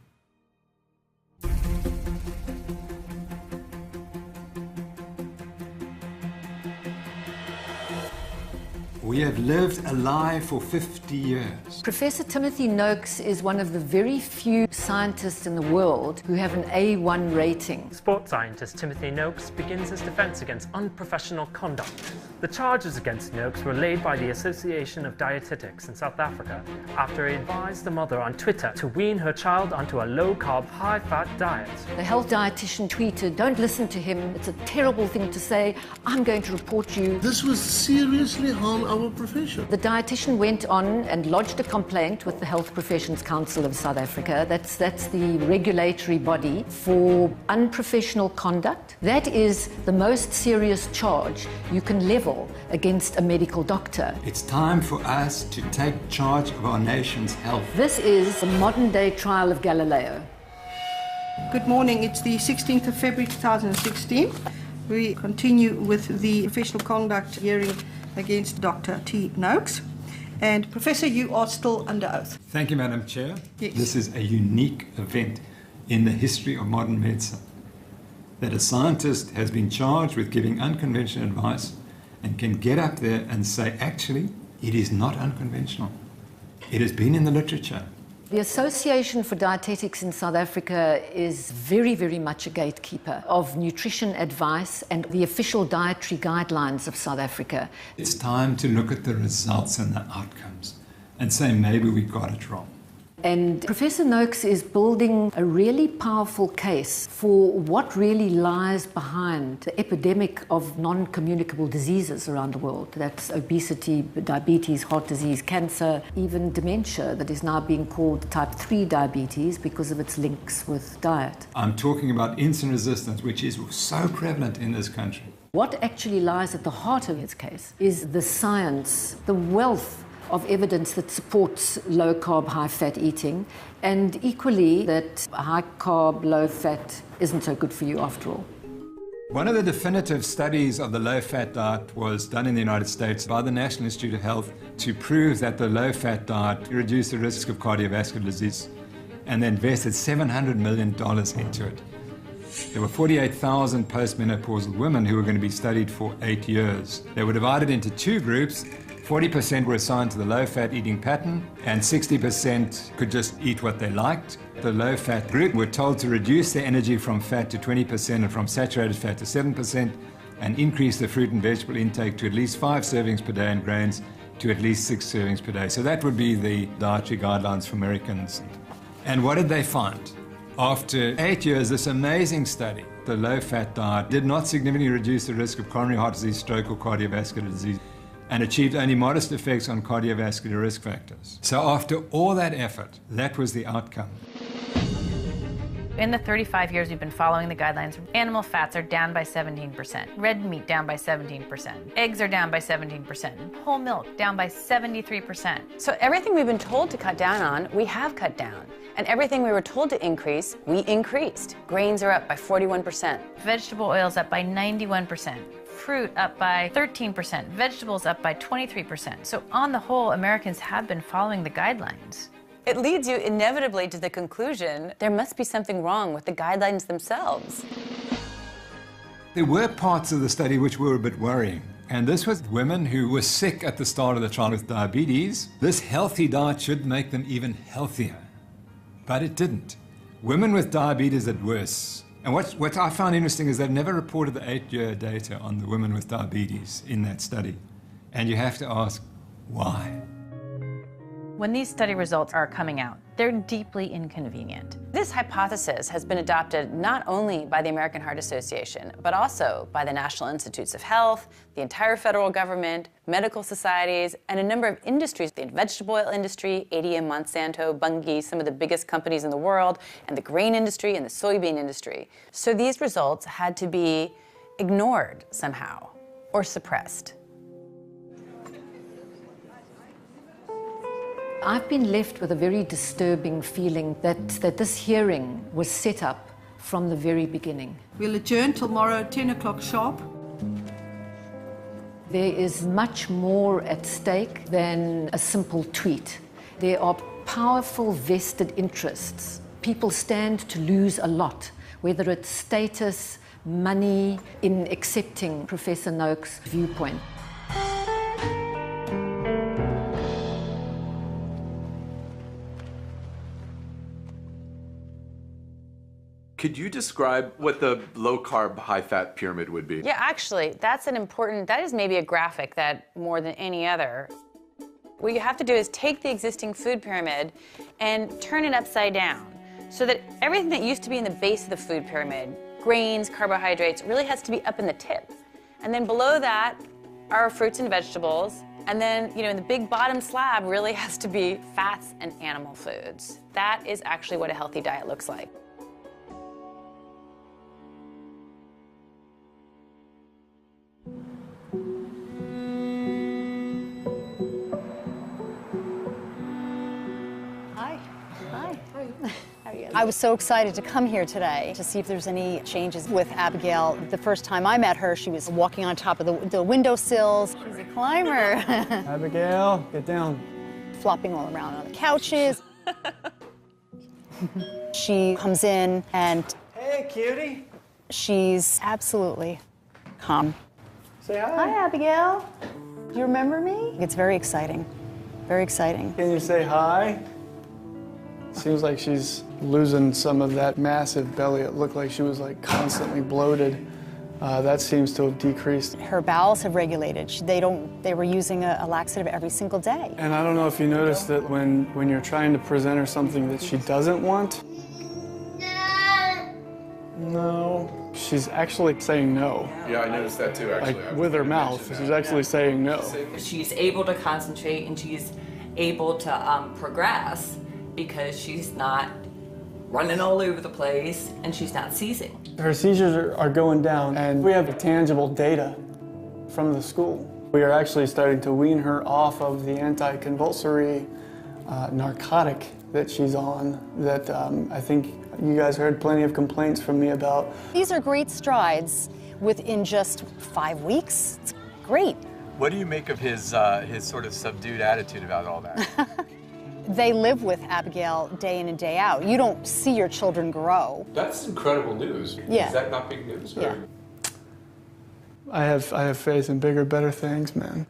We have lived a lie for 50 years. Professor Timothy Noakes is one of the very few scientists in the world who have an A1 rating. Sports scientist Timothy Noakes begins his defense against unprofessional conduct. The charges against Noakes were laid by the Association of Dietetics in South Africa after he advised the mother on Twitter to wean her child onto a low-carb, high-fat diet. The health dietitian tweeted, "Don't listen to him, it's a terrible thing to say, I'm going to report you." This will seriously harm our profession. The dietitian went on and lodged a complaint with the Health Professions Council of South Africa. That's the regulatory body for unprofessional conduct. That is the most serious charge you can level against a medical doctor. It's time for us to take charge of our nation's health. This is the modern-day trial of Galileo. Good morning. It's the 16th of February 2016. We continue with the professional conduct hearing against Dr. T. Noakes. And Professor, you are still under oath. Thank you, Madam Chair. Yes. This is a unique event in the history of modern medicine, that a scientist has been charged with giving unconventional advice and can get up there and say, actually, it is not unconventional. It has been in the literature. The Association for Dietetics in South Africa is very, very much a gatekeeper of nutrition advice and the official dietary guidelines of South Africa. It's time to look at the results and the outcomes and say maybe we got it wrong. And Professor Noakes is building a really powerful case for what really lies behind the epidemic of non-communicable diseases around the world. That's obesity, diabetes, heart disease, cancer, even dementia that is now being called type 3 diabetes because of its links with diet. I'm talking about insulin resistance, which is so prevalent in this country. What actually lies at the heart of his case is the science, the wealth of evidence that supports low-carb, high-fat eating, and equally that high-carb, low-fat isn't so good for you after all. One of the definitive studies of the low-fat diet was done in the United States by the National Institute of Health to prove that the low-fat diet reduced the risk of cardiovascular disease, and they invested $700 million into it. There were 48,000 postmenopausal women who were going to be studied for 8 years. They were divided into two groups. 40% were assigned to the low-fat eating pattern, and 60% could just eat what they liked. The low-fat group were told to reduce their energy from fat to 20% and from saturated fat to 7%, and increase their fruit and vegetable intake to at least 5 servings per day and grains to at least 6 servings per day. So that would be the dietary guidelines for Americans. And what did they find? After 8 years, this amazing study, the low-fat diet did not significantly reduce the risk of coronary heart disease, stroke, or cardiovascular disease, and achieved only modest effects on cardiovascular risk factors. So after all that effort, that was the outcome. In the 35 years we've been following the guidelines, animal fats are down by 17%, red meat down by 17%, eggs are down by 17%, whole milk down by 73%. So everything we've been told to cut down on, we have cut down. And everything we were told to increase, we increased. Grains are up by 41%. Vegetable oils up by 91%. Fruit up by 13%, vegetables up by 23%. So on the whole, Americans have been following the guidelines. It leads you inevitably to the conclusion there must be something wrong with the guidelines themselves. There were parts of the study which were a bit worrying. And this was women who were sick at the start of the trial with diabetes. This healthy diet should make them even healthier. But it didn't. Women with diabetes did worse. And what I found interesting is they've never reported the 8-year data on the women with diabetes in that study. And you have to ask, why? When these study results are coming out, they're deeply inconvenient. This hypothesis has been adopted not only by the American Heart Association, but also by the National Institutes of Health, the entire federal government, medical societies, and a number of industries, the vegetable oil industry, ADM, Monsanto, Bunge, some of the biggest companies in the world, and the grain industry and the soybean industry. So these results had to be ignored somehow or suppressed. I've been left with a very disturbing feeling that this hearing was set up from the very beginning. We'll adjourn tomorrow, 10 o'clock sharp. There is much more at stake than a simple tweet. There are powerful vested interests. People stand to lose a lot, whether it's status, money, in accepting Professor Noakes' viewpoint. Could you describe what the low-carb, high-fat pyramid would be? Yeah, actually, that is maybe a graphic that more than any other. What you have to do is take the existing food pyramid and turn it upside down so that everything that used to be in the base of the food pyramid, grains, carbohydrates, really has to be up in the tip. And then below that are fruits and vegetables. And then, in the big bottom slab really has to be fats and animal foods. That is actually what a healthy diet looks like. I was so excited to come here today to see if there's any changes with Abigail. The first time I met her, she was walking on top of the windowsills. She's a climber. Abigail, get down. Flopping all around on the couches. She comes in and... Hey, cutie. She's absolutely calm. Say hi. Hi, Abigail. Do you remember me? It's very exciting. Very exciting. Can you say hi? Seems like she's losing some of that massive belly. It looked like she was like constantly bloated. That seems to have decreased. Her bowels have regulated. They were using a laxative every single day. And I don't know if you noticed that when you're trying to present her something that she doesn't want, no, she's actually saying no. Yeah, I noticed that too, actually. Like with her mouth, she's actually saying no. She's able to concentrate and she's able to progress because she's not running all over the place and she's not seizing. Her seizures are going down, and we have tangible data from the school. We are actually starting to wean her off of the anti-convulsory narcotic that she's on that I think you guys heard plenty of complaints from me about. These are great strides within just 5 weeks. It's great. What do you make of his sort of subdued attitude about all that? They live with Abigail day in and day out. You don't see your children grow. That's incredible news. Yeah. Is that not big news? Yeah. I have faith in bigger, better things, man.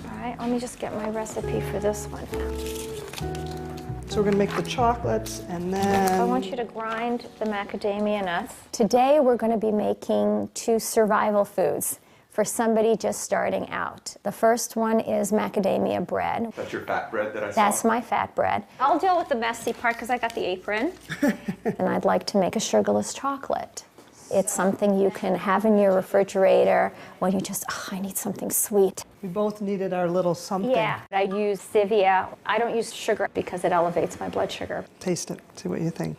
All right, let me just get my recipe for this one. So we're going to make the chocolates, and then... I want you to grind the macadamia nuts. Today we're going to be making 2 survival foods for somebody just starting out. The first one is macadamia bread. That's your fat bread that I saw? That's my fat bread. I'll deal with the messy part because I got the apron. And I'd like to make a sugarless chocolate. It's something you can have in your refrigerator when you just, I need something sweet. We both needed our little something. Yeah, I use stevia. I don't use sugar because it elevates my blood sugar. Taste it, see what you think.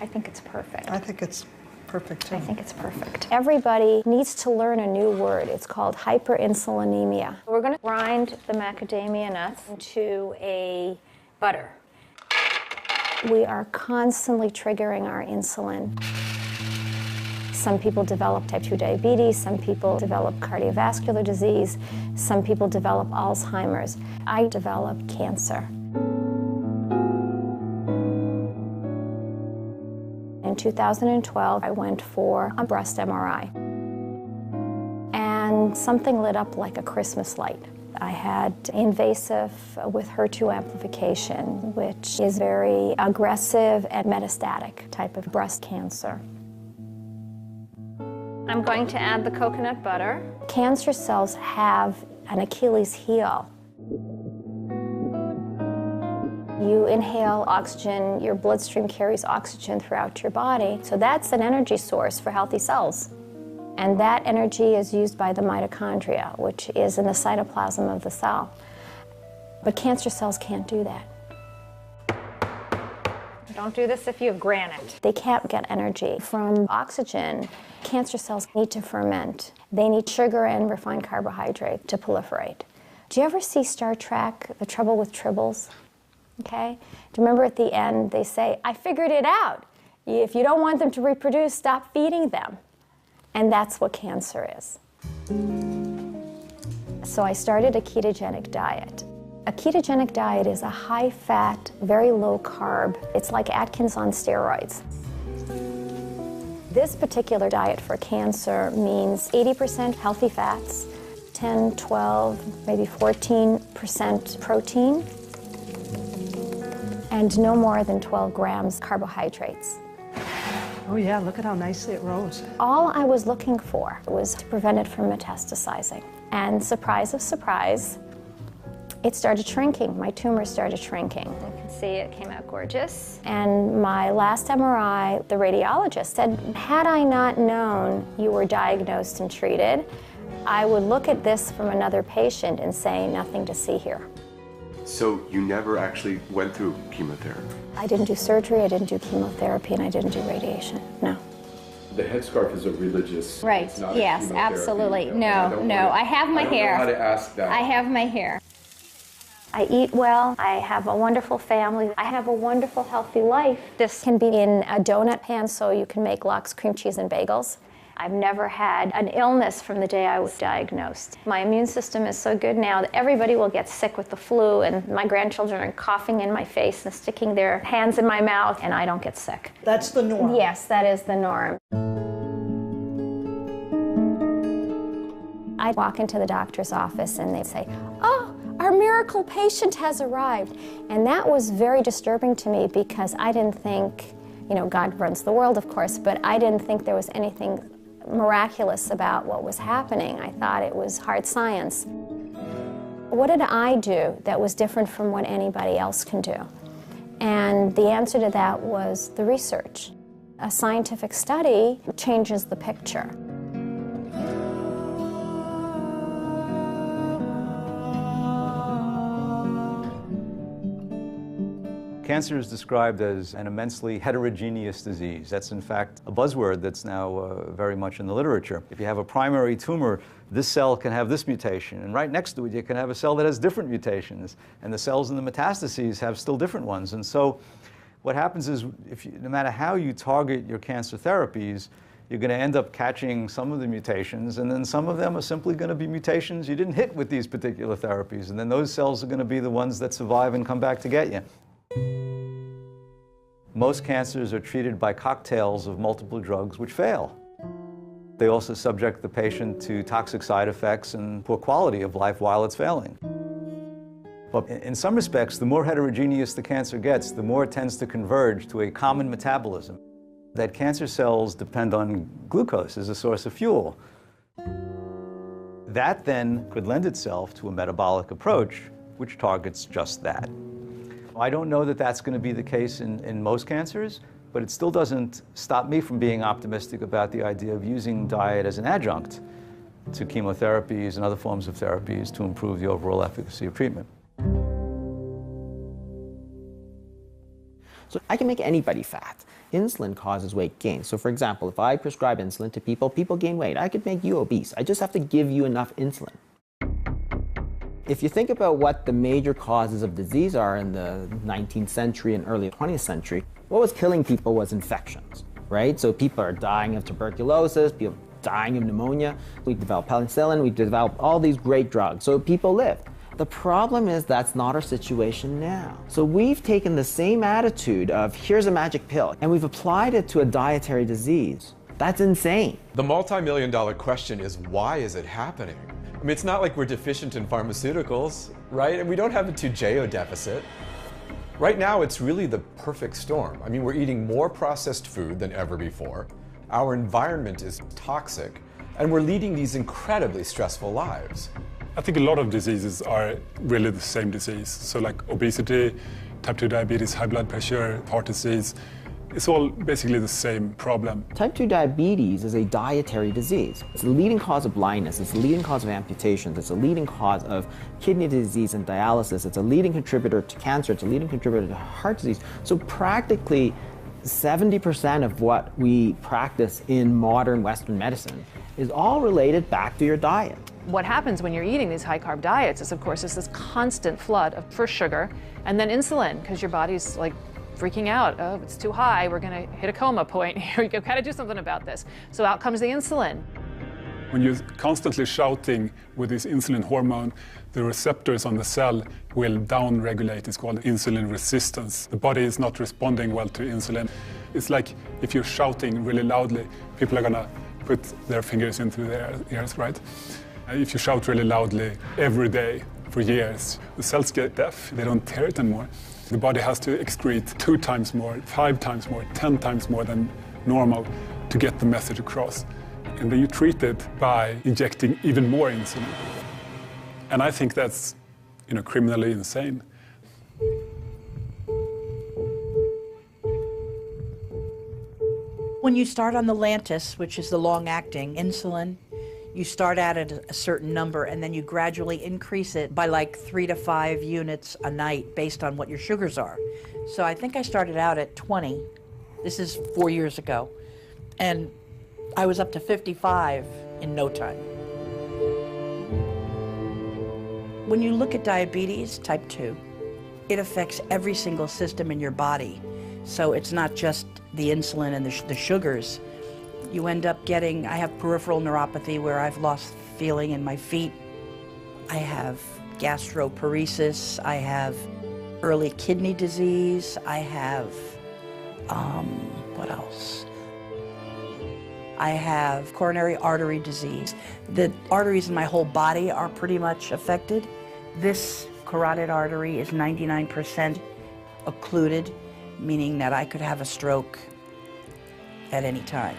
I think it's perfect. I think it's perfect too. I think it's perfect. Everybody needs to learn a new word. It's called hyperinsulinemia. We're going to grind the macadamia nuts into a butter. We are constantly triggering our insulin. Some people develop type 2 diabetes, some people develop cardiovascular disease, some people develop Alzheimer's. I developed cancer. In 2012, I went for a breast MRI. And something lit up like a Christmas light. I had invasive with HER2 amplification, which is very aggressive and metastatic type of breast cancer. I'm going to add the coconut butter. Cancer cells have an Achilles heel. You inhale oxygen, your bloodstream carries oxygen throughout your body, so that's an energy source for healthy cells. And that energy is used by the mitochondria, which is in the cytoplasm of the cell. But cancer cells can't do that. Don't do this if you have granite. They can't get energy from oxygen. Cancer cells need to ferment. They need sugar and refined carbohydrate to proliferate. Do you ever see Star Trek, The Trouble with Tribbles? Okay? Do you remember at the end they say, I figured it out. If you don't want them to reproduce, stop feeding them. And that's what cancer is. So I started a ketogenic diet. A ketogenic diet is a high-fat, very low-carb. It's like Atkins on steroids. This particular diet for cancer means 80% healthy fats, 10, 12, maybe 14% protein, and no more than 12 grams carbohydrates. Oh yeah, look at how nicely it rose. All I was looking for was to prevent it from metastasizing. And surprise of surprise, it started shrinking. My tumor started shrinking. You can see it came out gorgeous. And my last MRI, the radiologist said, had I not known you were diagnosed and treated, I would look at this from another patient and say, nothing to see here. So you never actually went through chemotherapy? I didn't do surgery, I didn't do chemotherapy, and I didn't do radiation, no. The headscarf is a religious. Right, it's not yes, a chemotherapy. absolutely. No, I have my hair. I don't know how to ask that. I have my hair. I eat well, I have a wonderful family, I have a wonderful healthy life. This can be in a donut pan so you can make lox, cream cheese, and bagels. I've never had an illness from the day I was diagnosed. My immune system is so good now that everybody will get sick with the flu, and my grandchildren are coughing in my face and sticking their hands in my mouth, and I don't get sick. That's the norm. Yes, that is the norm. I walk into the doctor's office and they say, oh, our miracle patient has arrived. And that was very disturbing to me because I didn't think, you know, God runs the world, of course, but I didn't think there was anything miraculous about what was happening. I thought it was hard science. What did I do that was different from what anybody else can do? And the answer to that was the research. A scientific study changes the picture. Cancer is described as an immensely heterogeneous disease. That's in fact a buzzword that's now very much in the literature. If you have a primary tumor, this cell can have this mutation, and right next to it you can have a cell that has different mutations, and the cells in the metastases have still different ones. And so what happens is, no matter how you target your cancer therapies, you're going to end up catching some of the mutations, and then some of them are simply going to be mutations you didn't hit with these particular therapies, and then those cells are going to be the ones that survive and come back to get you. Most cancers are treated by cocktails of multiple drugs which fail. They also subject the patient to toxic side effects and poor quality of life while it's failing. But in some respects, the more heterogeneous the cancer gets, the more it tends to converge to a common metabolism. That cancer cells depend on glucose as a source of fuel. That then could lend itself to a metabolic approach which targets just that. I don't know that that's going to be the case in most cancers, but it still doesn't stop me from being optimistic about the idea of using diet as an adjunct to chemotherapies and other forms of therapies to improve the overall efficacy of treatment. So I can make anybody fat. Insulin causes weight gain. So for example, if I prescribe insulin to people, people gain weight. I could make you obese. I just have to give you enough insulin. If you think about what the major causes of disease are in the 19th century and early 20th century, what was killing people was infections, right? So people are dying of tuberculosis, people dying of pneumonia. We developed penicillin, we developed all these great drugs, so people lived. The problem is that's not our situation now. So we've taken the same attitude of here's a magic pill and we've applied it to a dietary disease. That's insane. The multi-million-dollar question is, why is it happening? I mean, it's not like we're deficient in pharmaceuticals, right? And we don't have a Toujeo deficit. Right now, it's really the perfect storm. I mean, we're eating more processed food than ever before. Our environment is toxic, and we're leading these incredibly stressful lives. I think a lot of diseases are really the same disease. So like obesity, type 2 diabetes, high blood pressure, heart disease, it's all basically the same problem. Type 2 diabetes is a dietary disease. It's the leading cause of blindness, it's the leading cause of amputations, it's the leading cause of kidney disease and dialysis, it's a leading contributor to cancer, it's a leading contributor to heart disease. So practically 70% of what we practice in modern Western medicine is all related back to your diet. What happens when you're eating these high-carb diets is, of course, is this constant flood of first sugar and then insulin, because your body's like freaking out. Oh, it's too high. We're going to hit a coma point. Here we go. Got to do something about this. So out comes the insulin. When you're constantly shouting with this insulin hormone, the receptors on the cell will down-regulate. It's called insulin resistance. The body is not responding well to insulin. It's like if you're shouting really loudly, people are gonna put their fingers into their ears, right? If you shout really loudly every day for years, the cells get deaf. They don't hear it anymore. The body has to excrete 2 times more, 5 times more, 10 times more than normal to get the message across. And then you treat it by injecting even more insulin. And I think that's, criminally insane. When you start on the Lantus, which is the long-acting insulin, you start at a certain number and then you gradually increase it by like 3 to 5 units a night based on what your sugars are. So I think I started out at 20. This is 4 years ago. And I was up to 55 in no time. When you look at diabetes, type 2, it affects every single system in your body. So it's not just the insulin and the sugars. You end up getting, I have peripheral neuropathy where I've lost feeling in my feet. I have gastroparesis. I have early kidney disease. I have, what else? I have coronary artery disease. The arteries in my whole body are pretty much affected. This carotid artery is 99% occluded, meaning that I could have a stroke at any time.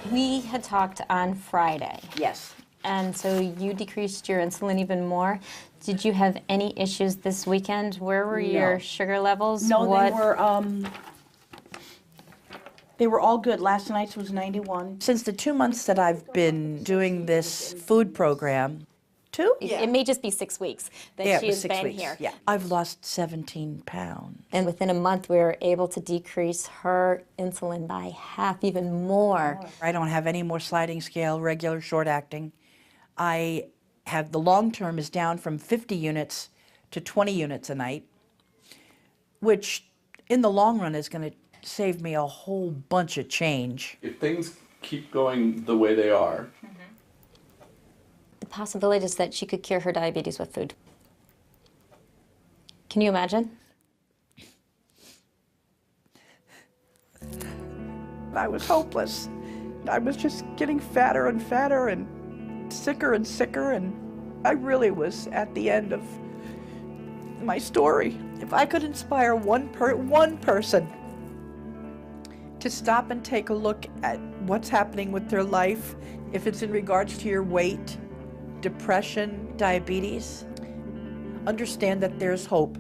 We had talked on Friday. Yes. And so you decreased your insulin even more. Did you have any issues this weekend? Where were your sugar levels? No, they were all good. Last night's was 91. Since the 2 months that I've been doing this food program, 2? Yeah. It may just be 6 weeks that she has been here. Yeah. I've lost 17 pounds. And within a month, we were able to decrease her insulin by half, even more. I don't have any more sliding scale, regular short acting. I have, the long term is down from 50 units to 20 units a night, which in the long run is going to save me a whole bunch of change. If things keep going the way they are, the possibility is that she could cure her diabetes with food. Can you imagine? I was hopeless. I was just getting fatter and fatter and sicker, and I really was at the end of my story. If I could inspire one person to stop and take a look at what's happening with their life, if it's in regards to your weight, depression, diabetes, understand that there's hope.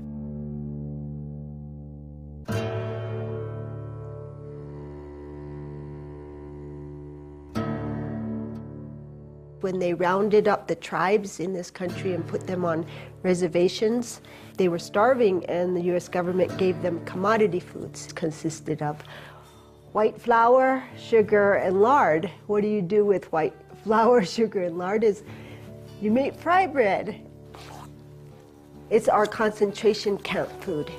When they rounded up the tribes in this country and put them on reservations, they were starving, and the U.S. government gave them commodity foods. It consisted of white flour, sugar, and lard. What do you do with white flour, sugar, and lard is you make fry bread. It's our concentration camp food.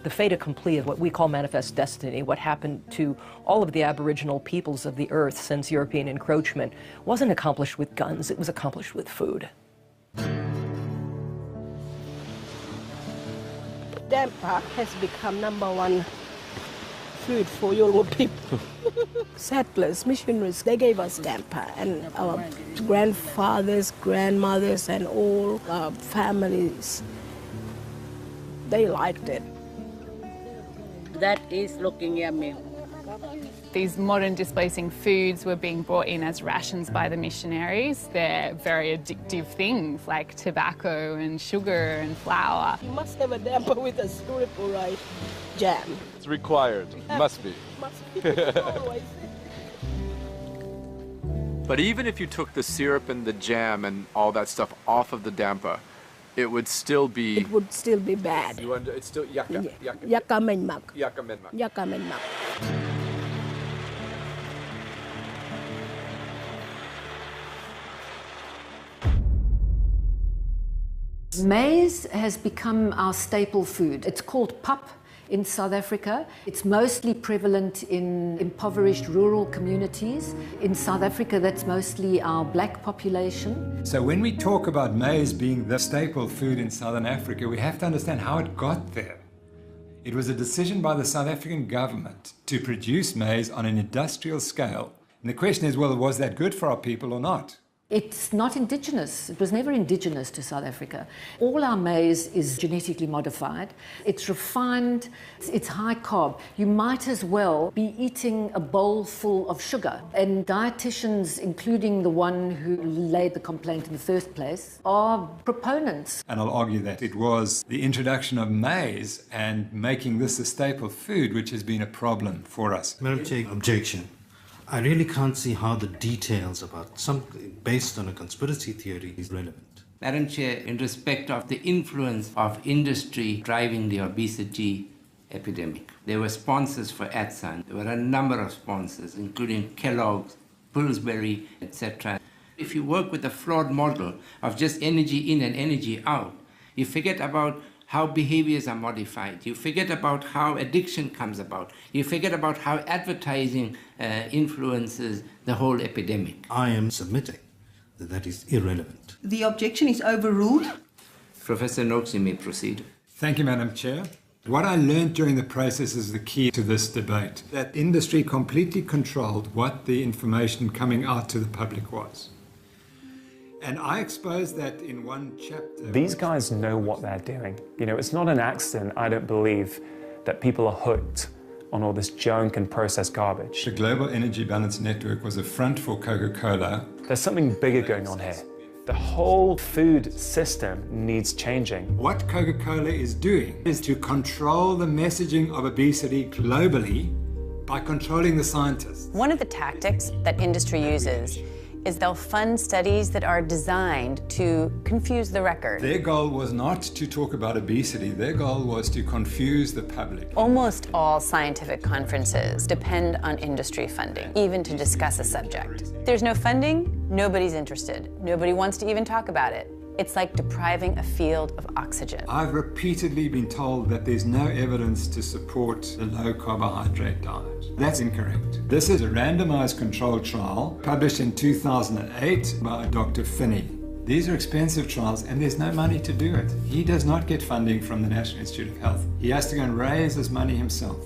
The fait accompli of what we call manifest destiny, what happened to all of the Aboriginal peoples of the earth since European encroachment, wasn't accomplished with guns, it was accomplished with food. Damper has become #1 food for Yoruba people. Settlers, missionaries, they gave us damper, and our grandfathers, grandmothers, and all our families, they liked it. That is looking yummy. These modern displacing foods were being brought in as rations by the missionaries. They're very addictive things like tobacco and sugar and flour. You must have a damper with a spherical rice jam. it's required. Must be. Must be. Always. But even if you took the syrup and the jam and all that stuff off of the damper, it would still be... It would still be bad. It's still yakka. Yakka menmak. Yakka menmak. Yakka menmak. Maize has become our staple food. It's called pap in South Africa. It's mostly prevalent in impoverished rural communities. In South Africa, that's mostly our black population. So when we talk about maize being the staple food in Southern Africa, we have to understand how it got there. It was a decision by the South African government to produce maize on an industrial scale. And the question is, well, was that good for our people or not? It's not indigenous. It was never indigenous to South Africa. All our maize is genetically modified. It's refined, it's high carb. You might as well be eating a bowl full of sugar. And dietitians, including the one who laid the complaint in the first place, are proponents. And I'll argue that it was the introduction of maize and making this a staple food which has been a problem for us. Madam Chair, objection. I really can't see how the details about something based on a conspiracy theory is relevant. Madam Chair, in respect of the influence of industry driving the obesity epidemic, there were sponsors for ATSAN. There were a number of sponsors, including Kellogg's, Pillsbury, etc. If you work with a flawed model of just energy in and energy out, you forget about how behaviors are modified. You forget about how addiction comes about. You forget about how advertising influences the whole epidemic. I am submitting that that is irrelevant. The objection is overruled. Professor Noakes, you may proceed. Thank you, Madam Chair. What I learned during the process is the key to this debate, that industry completely controlled what the information coming out to the public was. And I exposed that in one chapter. These guys know what they're doing. You know, it's not an accident, I don't believe, that people are hooked on all this junk and processed garbage. The Global Energy Balance Network was a front for Coca-Cola. There's something bigger going on here. The whole food system needs changing. What Coca-Cola is doing is to control the messaging of obesity globally by controlling the scientists. One of the tactics that industry uses is they'll fund studies that are designed to confuse the record. Their goal was not to talk about obesity. Their goal was to confuse the public. Almost all scientific conferences depend on industry funding, even to discuss a subject. If there's no funding, nobody's interested. Nobody wants to even talk about it. It's like depriving a field of oxygen. I've repeatedly been told that there's no evidence to support the low carbohydrate diet. That's incorrect. This is a randomized controlled trial published in 2008 by Dr. Finney. These are expensive trials and there's no money to do it. He does not get funding from the National Institute of Health. He has to go and raise his money himself.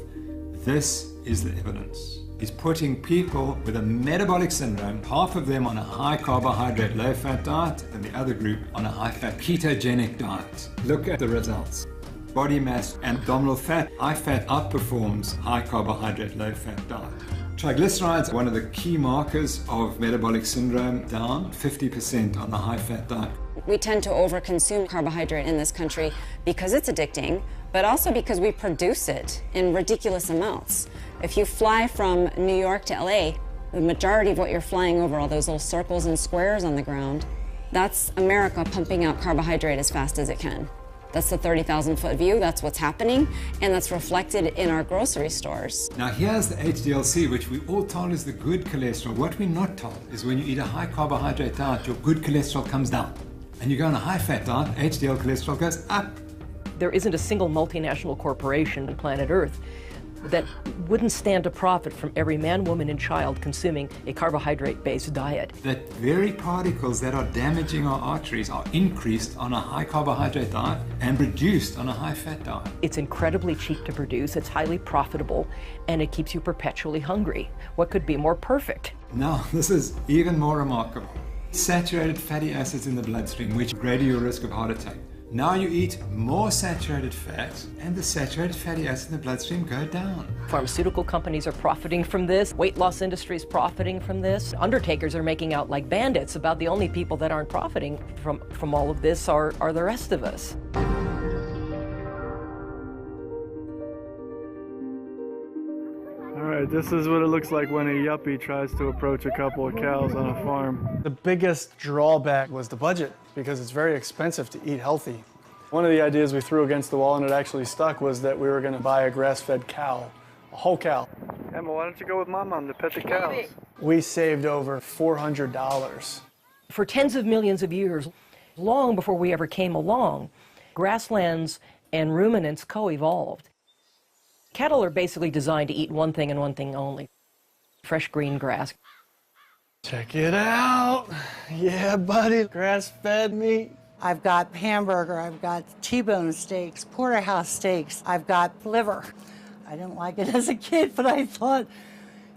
This is the evidence. He's putting people with a metabolic syndrome, half of them on a high carbohydrate, low fat diet, and the other group on a high fat ketogenic diet. Look at the results. Body mass and abdominal fat, high fat outperforms high carbohydrate, low fat diet. Triglycerides are one of the key markers of metabolic syndrome, down 50% on the high fat diet. We tend to overconsume carbohydrate in this country because it's addicting, but also because we produce it in ridiculous amounts. If you fly from New York to LA, the majority of what you're flying over, all those little circles and squares on the ground, that's America pumping out carbohydrate as fast as it can. That's the 30,000-foot view, that's what's happening, and that's reflected in our grocery stores. Now here's the HDLC, which we all told is the good cholesterol. What we're not told is when you eat a high carbohydrate diet, your good cholesterol comes down. And you go on a high fat diet, HDL cholesterol goes up. There isn't a single multinational corporation on planet Earth that wouldn't stand to profit from every man, woman, and child consuming a carbohydrate-based diet. That very particles that are damaging our arteries are increased on a high carbohydrate diet and reduced on a high fat diet. It's incredibly cheap to produce, it's highly profitable, and it keeps you perpetually hungry. What could be more perfect? Now, this is even more remarkable. Saturated fatty acids in the bloodstream, which greater your risk of heart attack. Now you eat more saturated fat, and the saturated fatty acids in the bloodstream go down. Pharmaceutical companies are profiting from this. Weight loss industry is profiting from this. Undertakers are making out like bandits. About the only people that aren't profiting from all of this are the rest of us. All right, this is what it looks like when a yuppie tries to approach a couple of cows on a farm. The biggest drawback was the budget, because it's very expensive to eat healthy. One of the ideas we threw against the wall, and it actually stuck, was that we were going to buy a grass-fed cow, a whole cow. Emma, why don't you go with my mom to pet the cows? We saved over $400. For tens of millions of years, long before we ever came along, grasslands and ruminants co-evolved. Cattle are basically designed to eat one thing and one thing only: fresh green grass. Check it out. Yeah, buddy, grass-fed meat. I've got hamburger, I've got T-bone steaks, porterhouse steaks, I've got liver. I didn't like it as a kid, but I thought,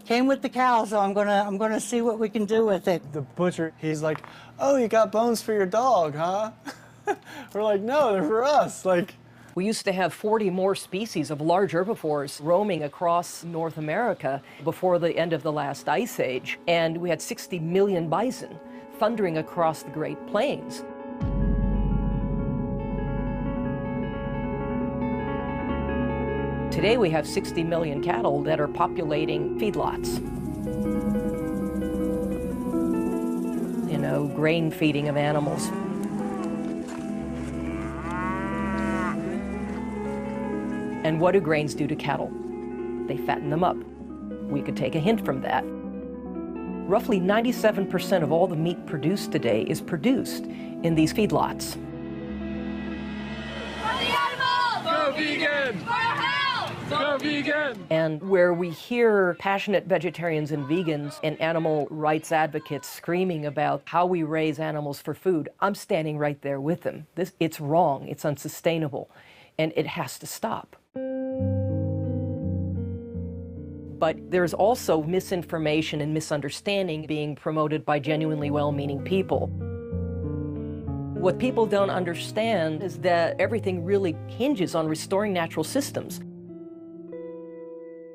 came with the cow, so I'm gonna see what we can do with it. The butcher, he's like, oh, you got bones for your dog, huh? We're like, no, they're for us. Like, we used to have 40 more species of large herbivores roaming across North America before the end of the last ice age, and we had 60 million bison thundering across the Great Plains. Today we have 60 million cattle that are populating feedlots. You know, grain feeding of animals. And what do grains do to cattle? They fatten them up. We could take a hint from that. Roughly 97% of all the meat produced today is produced in these feedlots. Go vegan! For health! Go vegan! And where we hear passionate vegetarians and vegans and animal rights advocates screaming about how we raise animals for food, I'm standing right there with them. It's wrong, it's unsustainable, and it has to stop. But there's also misinformation and misunderstanding being promoted by genuinely well-meaning people. What people don't understand is that everything really hinges on restoring natural systems.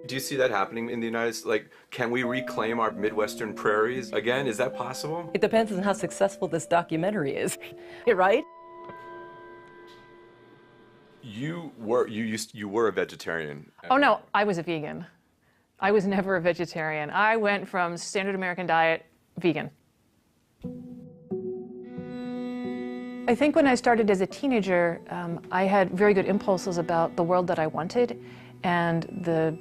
Do you see that happening in the United States? Like, can we reclaim our Midwestern prairies again? Is that possible? It depends on how successful this documentary is, right? You were a vegetarian. Oh no, I was a vegan. I was never a vegetarian. I went from standard American diet, vegan. I think when I started as a teenager, I had very good impulses about the world that I wanted and the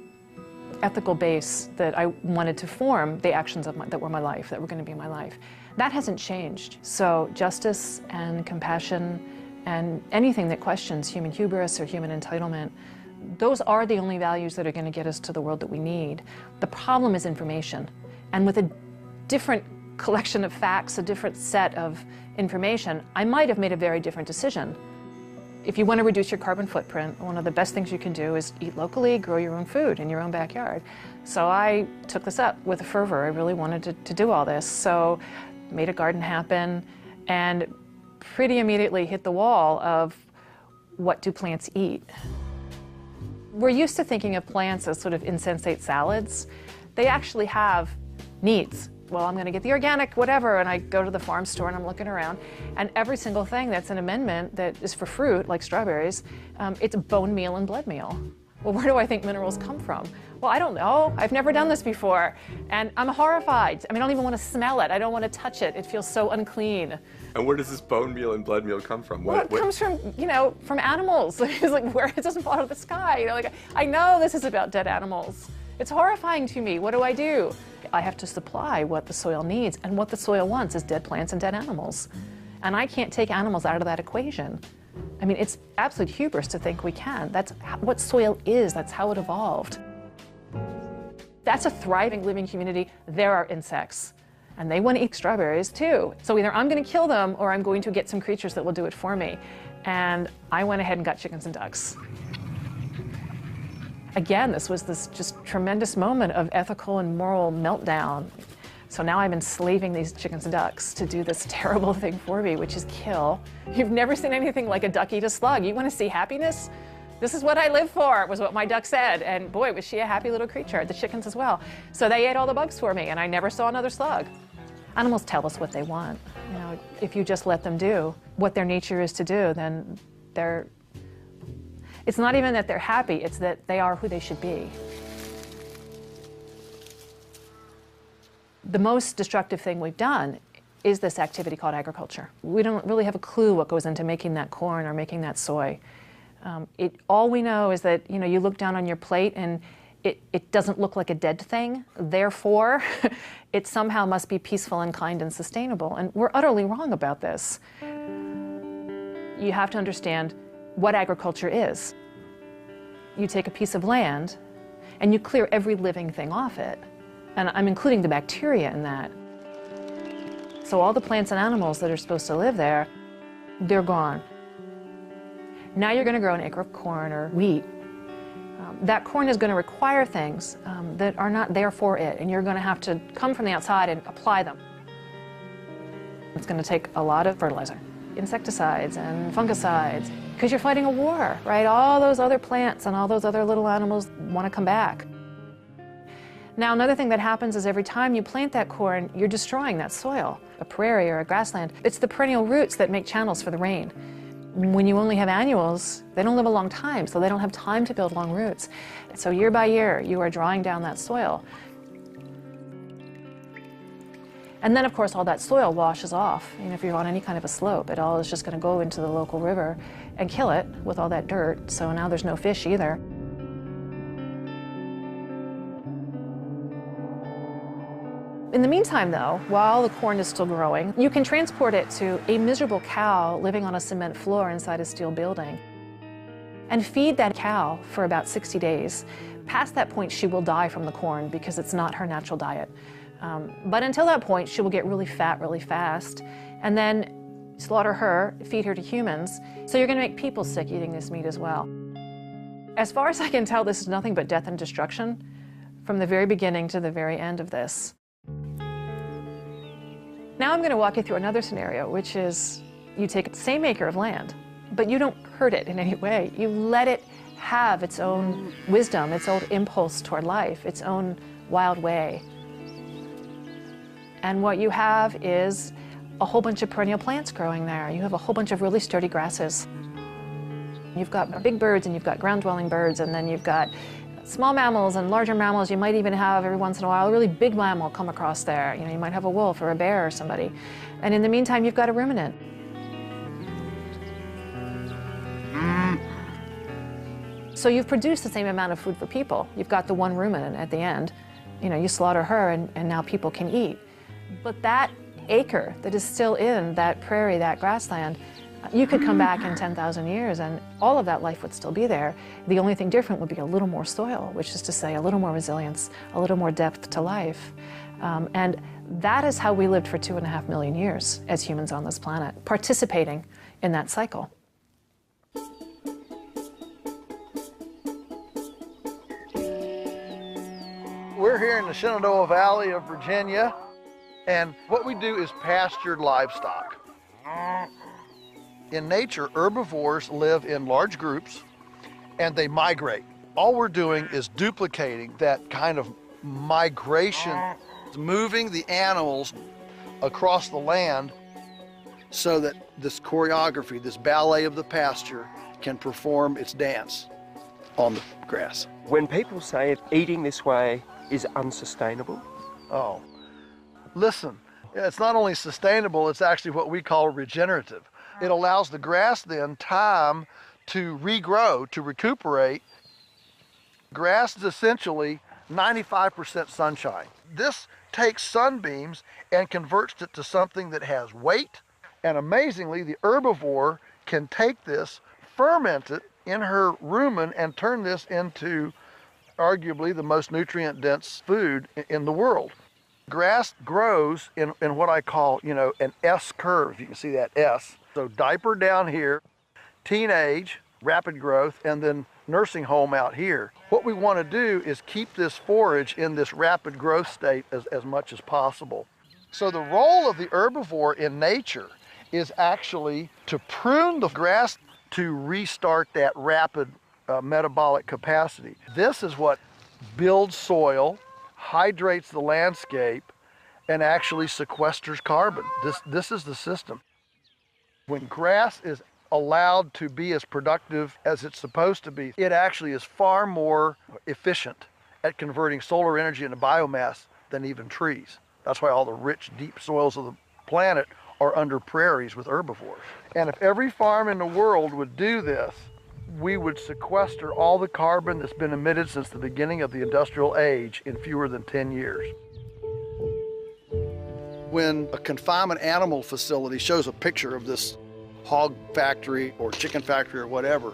ethical base that I wanted to form the actions that were my life, that were going to be my life. That hasn't changed. So justice and compassion and anything that questions human hubris or human entitlement, those are the only values that are going to get us to the world that we need. The problem is information. And with a different collection of facts, a different set of information, I might have made a very different decision. If you want to reduce your carbon footprint, one of the best things you can do is eat locally, grow your own food in your own backyard. So I took this up with a fervor. I really wanted to do all this. So made a garden happen and pretty immediately hit the wall of what do plants eat? We're used to thinking of plants as sort of insensate salads. They actually have needs. Well, I'm going to get the organic whatever, and I go to the farm store and I'm looking around, and every single thing that's an amendment that is for fruit, like strawberries, it's bone meal and blood meal. Well, where do I think minerals come from? Well, I don't know. I've never done this before, and I'm horrified. I mean, I don't even want to smell it. I don't want to touch it. It feels so unclean. And where does this bone meal and blood meal come from? Well, it comes from, from animals. It's like where it doesn't fall out of the sky. Like I know this is about dead animals. It's horrifying to me. What do? I have to supply what the soil needs, and what the soil wants is dead plants and dead animals. And I can't take animals out of that equation. I mean, it's absolute hubris to think we can. That's what soil is. That's how it evolved. That's a thriving living community. There are insects, and they want to eat strawberries too. So either I'm going to kill them or I'm going to get some creatures that will do it for me. And I went ahead and got chickens and ducks. Again, this was this just tremendous moment of ethical and moral meltdown. So now I'm enslaving these chickens and ducks to do this terrible thing for me, which is kill. You've never seen anything like a duck eat a slug. You want to see happiness? This is what I live for, was what my duck said. And boy, was she a happy little creature, the chickens as well. So they ate all the bugs for me, and I never saw another slug. Animals tell us what they want. If you just let them do what their nature is to do, then it's not even that they're happy, it's that they are who they should be. The most destructive thing we've done is this activity called agriculture. We don't really have a clue what goes into making that corn or making that soy. All we know is that you look down on your plate and it doesn't look like a dead thing. Therefore, it somehow must be peaceful and kind and sustainable. And we're utterly wrong about this. You have to understand what agriculture is. you take a piece of land and you clear every living thing off it. And I'm including the bacteria in that. So all the plants and animals that are supposed to live there, they're gone. Now you're going to grow an acre of corn or wheat. That corn is going to require things that are not there for it, and you're going to have to come from the outside and apply them. It's going to take a lot of fertilizer, insecticides and fungicides, because you're fighting a war, right? All those other plants and all those other little animals want to come back. Now, another thing that happens is every time you plant that corn, you're destroying that soil, a prairie or a grassland. It's the perennial roots that make channels for the rain. When you only have annuals, they don't live a long time, so they don't have time to build long roots. So year by year, you are drawing down that soil. And then, of course, all that soil washes off. You know, if you're on any kind of a slope, it all is just going to go into the local river and kill it with all that dirt. So now there's no fish either. In the meantime, though, while the corn is still growing, you can transport it to a miserable cow living on a cement floor inside a steel building and feed that cow for about 60 days. Past that point, she will die from the corn because it's not her natural diet. But until that point, she will get really fat really fast, and then slaughter her, feed her to humans. So you're going to make people sick eating this meat as well. As far as I can tell, this is nothing but death and destruction from the very beginning to the very end of this. Now I'm going to walk you through another scenario, which is you take the same acre of land, but you don't hurt it in any way. You let it have its own wisdom, its own impulse toward life, its own wild way. And what you have is a whole bunch of perennial plants growing there. You have a whole bunch of really sturdy grasses. You've got big birds and you've got ground-dwelling birds, and then you've got small mammals and larger mammals. You might even have, every once in a while, a really big mammal come across there. You know, you might have a wolf or a bear or somebody. And in the meantime, you've got a ruminant. So you've produced the same amount of food for people. You've got the one ruminant at the end. You know, you slaughter her and now people can eat. But that acre that is still in that prairie, that grassland, you could come back in 10,000 years and all of that life would still be there. The only thing different would be a little more soil, which is to say a little more resilience, a little more depth to life. And that is how we lived for 2.5 million years as humans on this planet, participating in that cycle. We're here in the Shenandoah Valley of Virginia, and what we do is pastured livestock. In nature, herbivores live in large groups and they migrate. All we're doing is duplicating that kind of migration, moving the animals across the land so that this choreography, this ballet of the pasture, can perform its dance on the grass. When people say eating this way is unsustainable. Oh, listen, it's not only sustainable, it's actually what we call regenerative. It allows the grass then time to regrow, to recuperate. Grass is essentially 95% sunshine. This takes sunbeams and converts it to something that has weight. And amazingly, the herbivore can take this, ferment it in her rumen, and turn this into arguably the most nutrient-dense food in the world. Grass grows in what I call, you know, an S curve. You can see that S. So diaper down here, teenage, rapid growth, and then nursing home out here. What we want to do is keep this forage in this rapid growth state as much as possible. So the role of the herbivore in nature is actually to prune the grass to restart that rapid metabolic capacity. This is what builds soil, hydrates the landscape, and actually sequesters carbon. This is the system. When grass is allowed to be as productive as it's supposed to be, it actually is far more efficient at converting solar energy into biomass than even trees. That's why all the rich, deep soils of the planet are under prairies with herbivores. And if every farm in the world would do this, we would sequester all the carbon that's been emitted since the beginning of the industrial age in fewer than 10 years. When a confinement animal facility shows a picture of this hog factory or chicken factory or whatever,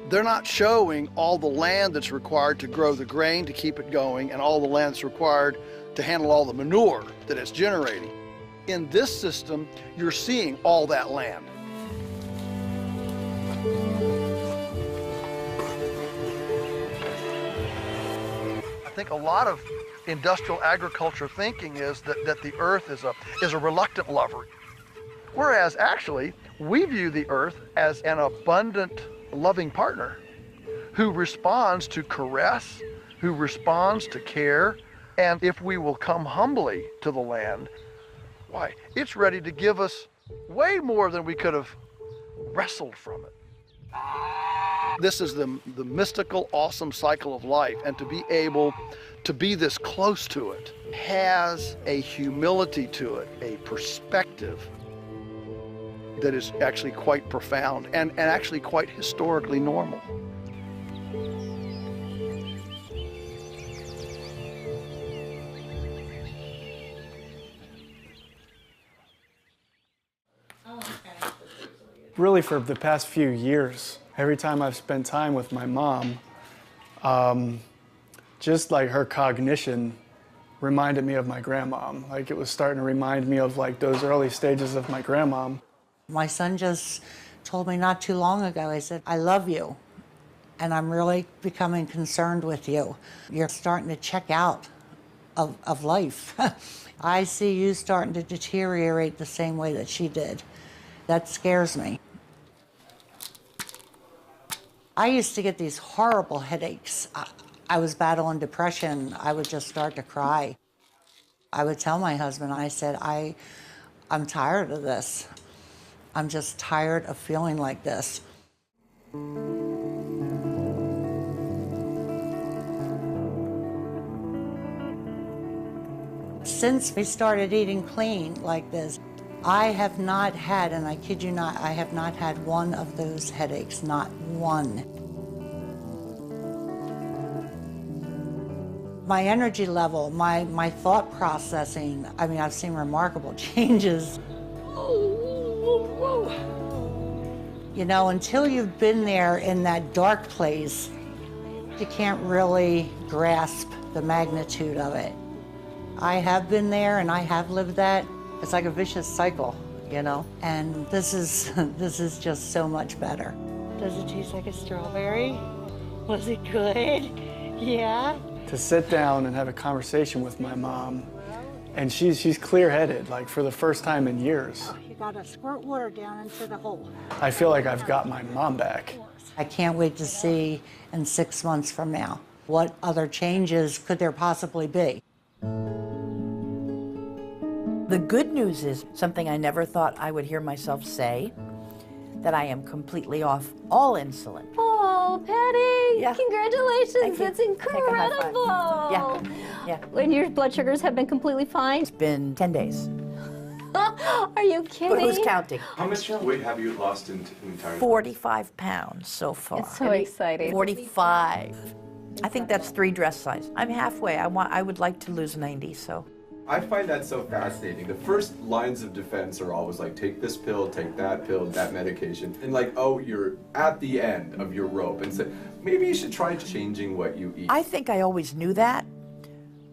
They're not showing all the land that's required to grow the grain to keep it going and all the land that's required to handle all the manure that it's generating. In this system, you're seeing all that land. I think a lot of industrial agriculture thinking is that the earth is a reluctant lover. Whereas actually, we view the earth as an abundant, loving partner who responds to caress, who responds to care, and if we will come humbly to the land, why, it's ready to give us way more than we could have wrestled from it. This is the mystical, awesome cycle of life, and to be able to be this close to it has a humility to it, a perspective that is actually quite profound and actually quite historically normal. Really, for the past few years, every time I've spent time with my mom, just like her cognition reminded me of my grandmom. Like it was starting to remind me of like those early stages of my grandmom. My son just told me not too long ago, he said, I love you, and I'm really becoming concerned with you. You're starting to check out of life. I see you starting to deteriorate the same way that she did. That scares me. I used to get these horrible headaches. I was battling depression. I would just start to cry. I would tell my husband, I said, I'm tired of this. I'm just tired of feeling like this. Since we started eating clean like this, I have not had, and I kid you not, I have not had one of those headaches, not one. My energy level, my thought processing, I mean, I've seen remarkable changes. You know, until you've been there in that dark place, you can't really grasp the magnitude of it. I have been there and I have lived that. It's like a vicious cycle, you know? And this is just so much better. Does it taste like a strawberry? Was it good? Yeah? To sit down and have a conversation with my mom, and she's clear-headed, like for the first time in years. You gotta squirt water down into the hole. I feel like I've got my mom back. I can't wait to see in 6 months from now, what other changes could there possibly be? The good news is something I never thought I would hear myself say, that I am completely off all insulin. Oh, Patty, Yeah. congratulations. Thank you. That's Take a high five. incredible. Yeah. When your blood sugars have been completely fine? It's been 10 days. Are you kidding? But who's counting? How much weight have you lost in entire? 45 pounds so far. It's so exciting. 45. I think that's 3 dress size. I'm halfway. I would like to lose 90, so. I find that so fascinating. The first lines of defense are always like, take this pill, take that pill, that medication. And like, oh, you're at the end of your rope. And so maybe you should try changing what you eat. I think I always knew that,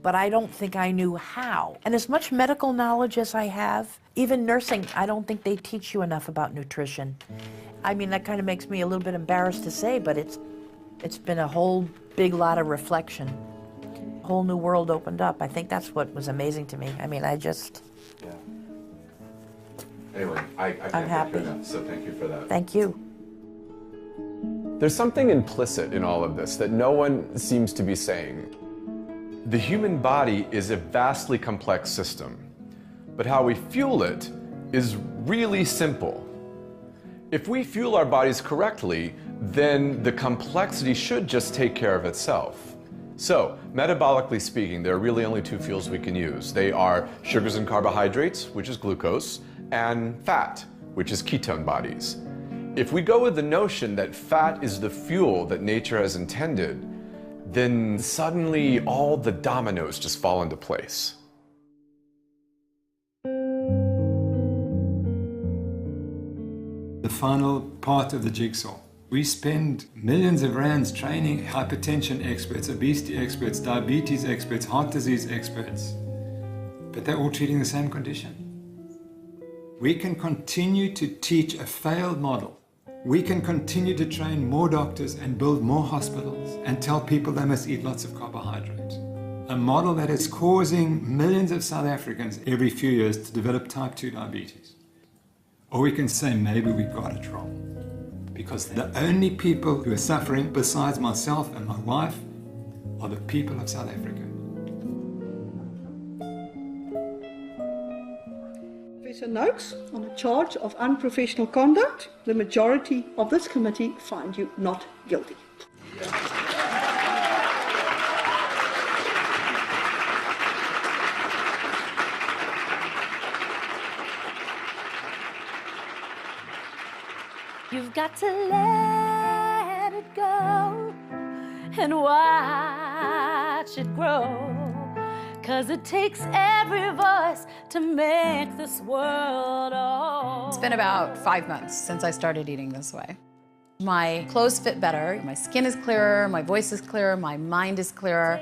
but I don't think I knew how. And as much medical knowledge as I have, even nursing, I don't think they teach you enough about nutrition. I mean, that kind of makes me a little bit embarrassed to say, but it's been a whole big lot of reflection. A whole new world opened up. I think that's what was amazing to me. I mean, I just... Yeah. Anyway, I can't happy. hear that, so thank you for that. Thank you. There's something implicit in all of this that no one seems to be saying. The human body is a vastly complex system, but how we fuel it is really simple. If we fuel our bodies correctly, then the complexity should just take care of itself. So, metabolically speaking, there are really only 2 fuels we can use. They are sugars and carbohydrates, which is glucose, and fat, which is ketone bodies. If we go with the notion that fat is the fuel that nature has intended, then suddenly all the dominoes just fall into place. The final part of the jigsaw. We spend millions of rands training hypertension experts, obesity experts, diabetes experts, heart disease experts, but they're all treating the same condition. We can continue to teach a failed model. We can continue to train more doctors and build more hospitals and tell people they must eat lots of carbohydrate. A model that is causing millions of South Africans every few years to develop type 2 diabetes. Or we can say maybe we got it wrong. Because the only people who are suffering besides myself and my wife are the people of South Africa. Professor Noakes, on a charge of unprofessional conduct, the majority of this committee find you not guilty. You've got to let it go and watch it grow, 'cause it takes every voice to make this world whole. It's been about 5 months since I started eating this way. My clothes fit better, my skin is clearer, my voice is clearer, my mind is clearer.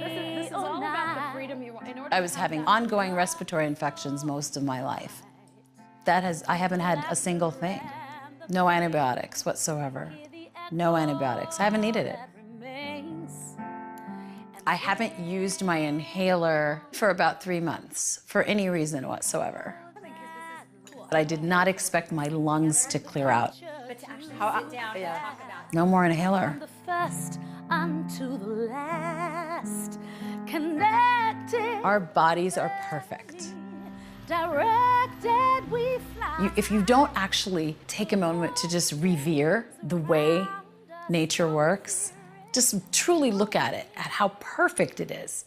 This is all about the freedom you want. I was having ongoing respiratory infections most of my life. I haven't had a single thing. No antibiotics whatsoever. No antibiotics. I haven't needed it. I haven't used my inhaler for about 3 months for any reason whatsoever. But I did not expect my lungs to clear out. But to actually sit down and talk about No more inhaler. From the first unto the last, connected, Our bodies are perfect. directed, we fly. If you don't actually take a moment to just revere the way nature works, just truly look at it, at how perfect it is,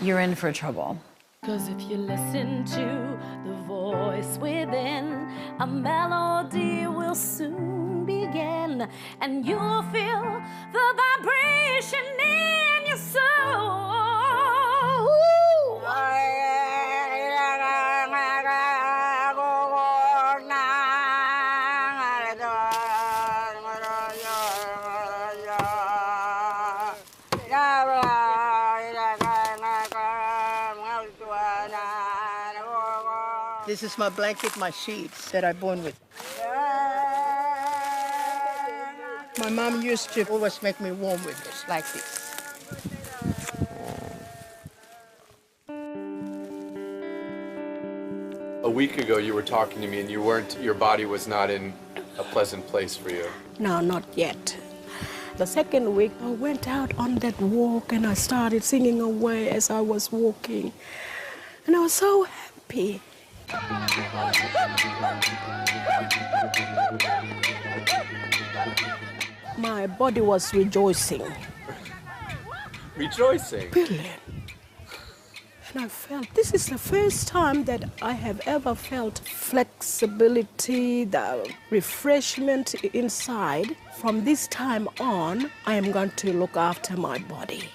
you're in for trouble. 'Cause if you listen to the voice within, a melody will soon begin, and you'll feel the vibration in your soul. This is my blanket, my sheets that I born with. My mom used to always make me warm with this, like this. A week ago, you were talking to me, and your body was not in a pleasant place for you. No, not yet. The second week, I went out on that walk and I started singing away as I was walking. And I was so happy. My body was rejoicing. Rejoicing? Brilliant. And I felt, this is the first time that I have ever felt flexibility, the refreshment inside. From this time on, I am going to look after my body.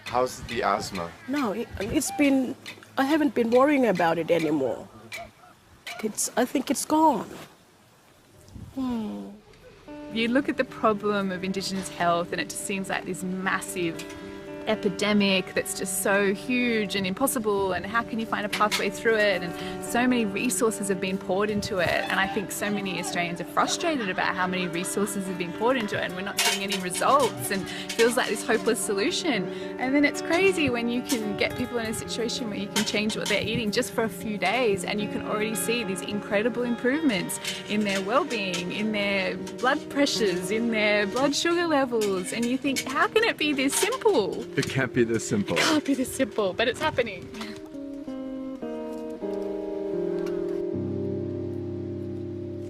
How's the asthma? No, I haven't been worrying about it anymore. I think it's gone. You look at the problem of Indigenous health and it just seems like this massive epidemic that's just so huge and impossible, and how can you find a pathway through it, and so many resources have been poured into it, and I think so many Australians are frustrated about how many resources have been poured into it and we're not seeing any results, and it feels like this hopeless solution. And then it's crazy when you can get people in a situation where you can change what they're eating just for a few days, and you can already see these incredible improvements in their well-being, in their blood pressures, in their blood sugar levels, and you think, how can it be this simple? It can't be this simple. It can't be this simple, but it's happening.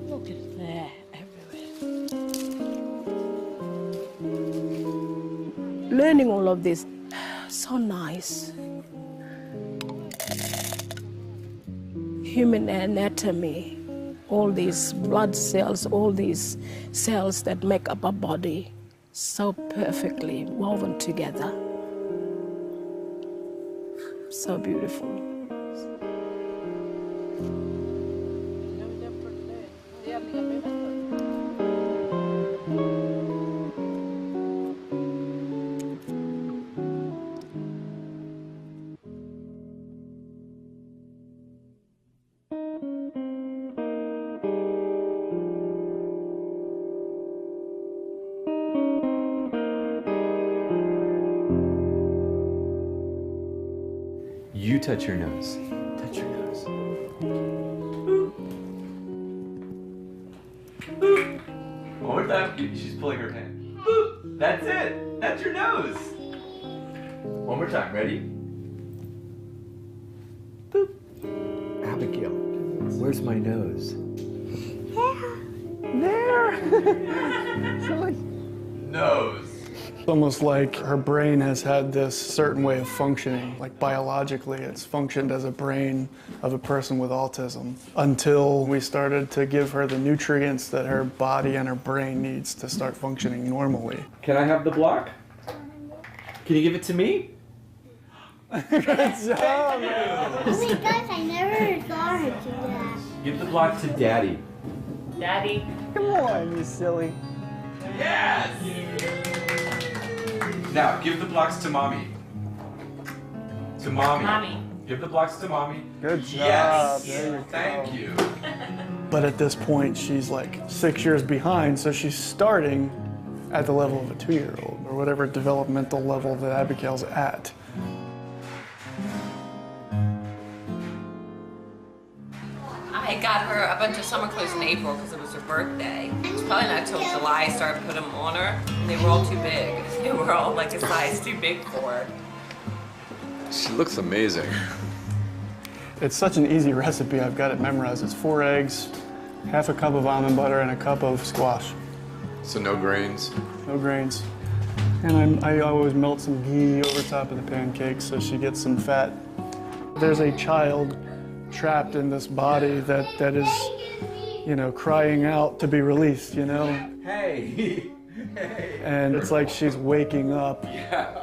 Look at that, everywhere. Learning all of this, so nice. Human anatomy, all these blood cells, all these cells that make up our body, so perfectly woven together. So beautiful. touch your nose. Touch your nose. One more time. She's pulling her hand. Boop. That's it. That's your nose. One more time. Ready? Boop. Abigail, where's my nose? There. Nose. It's almost like her brain has had this certain way of functioning. Like biologically, it's functioned as a brain of a person with autism until we started to give her the nutrients that her body and her brain needs to start functioning normally. Can I have the block? Can you give it to me? Good job, man. Oh my gosh, I never saw her do that. Give the block to Daddy. Daddy. Come on, you silly. Yes! Now, give the blocks to Mommy. To Mommy. Mommy. Give the blocks to Mommy. Good job. Yes! There you go. Thank you. But at this point, she's like 6 years behind, so she's starting at the level of a 2-year-old, or whatever developmental level that Abigail's at. I got her a bunch of summer clothes in April because it was her birthday. It's probably not till July I started putting them on her. And they were all too big. They were all like a size too big for her. She looks amazing. It's such an easy recipe. I've got it memorized. It's 4 eggs, half a cup of almond butter, and a cup of squash. So no grains? No grains. And I always melt some ghee over top of the pancakes so she gets some fat. There's a child trapped in this body that is, you know, crying out to be released, you know? Hey! Hey! And it's like she's waking up. Yeah.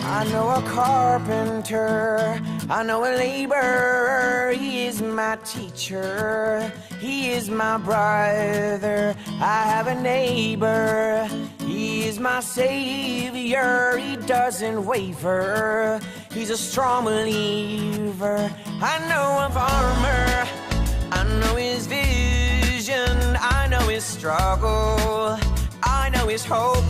I know a carpenter, I know a laborer, he is my teacher, he is my brother. I have a neighbor, he is my savior, he doesn't waver, he's a strong believer. I know a farmer, I know his vision, I know his struggle, I know his hope.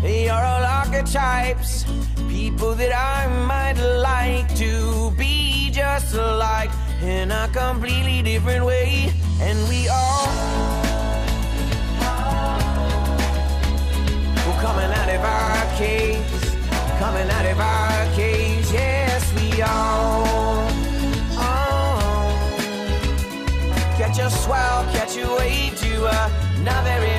They are all archetypes, people that I might like to be just like in a completely different way. And we all we're coming out of our caves, coming out of our caves. Yes, we all catch a swell, catch a way to another.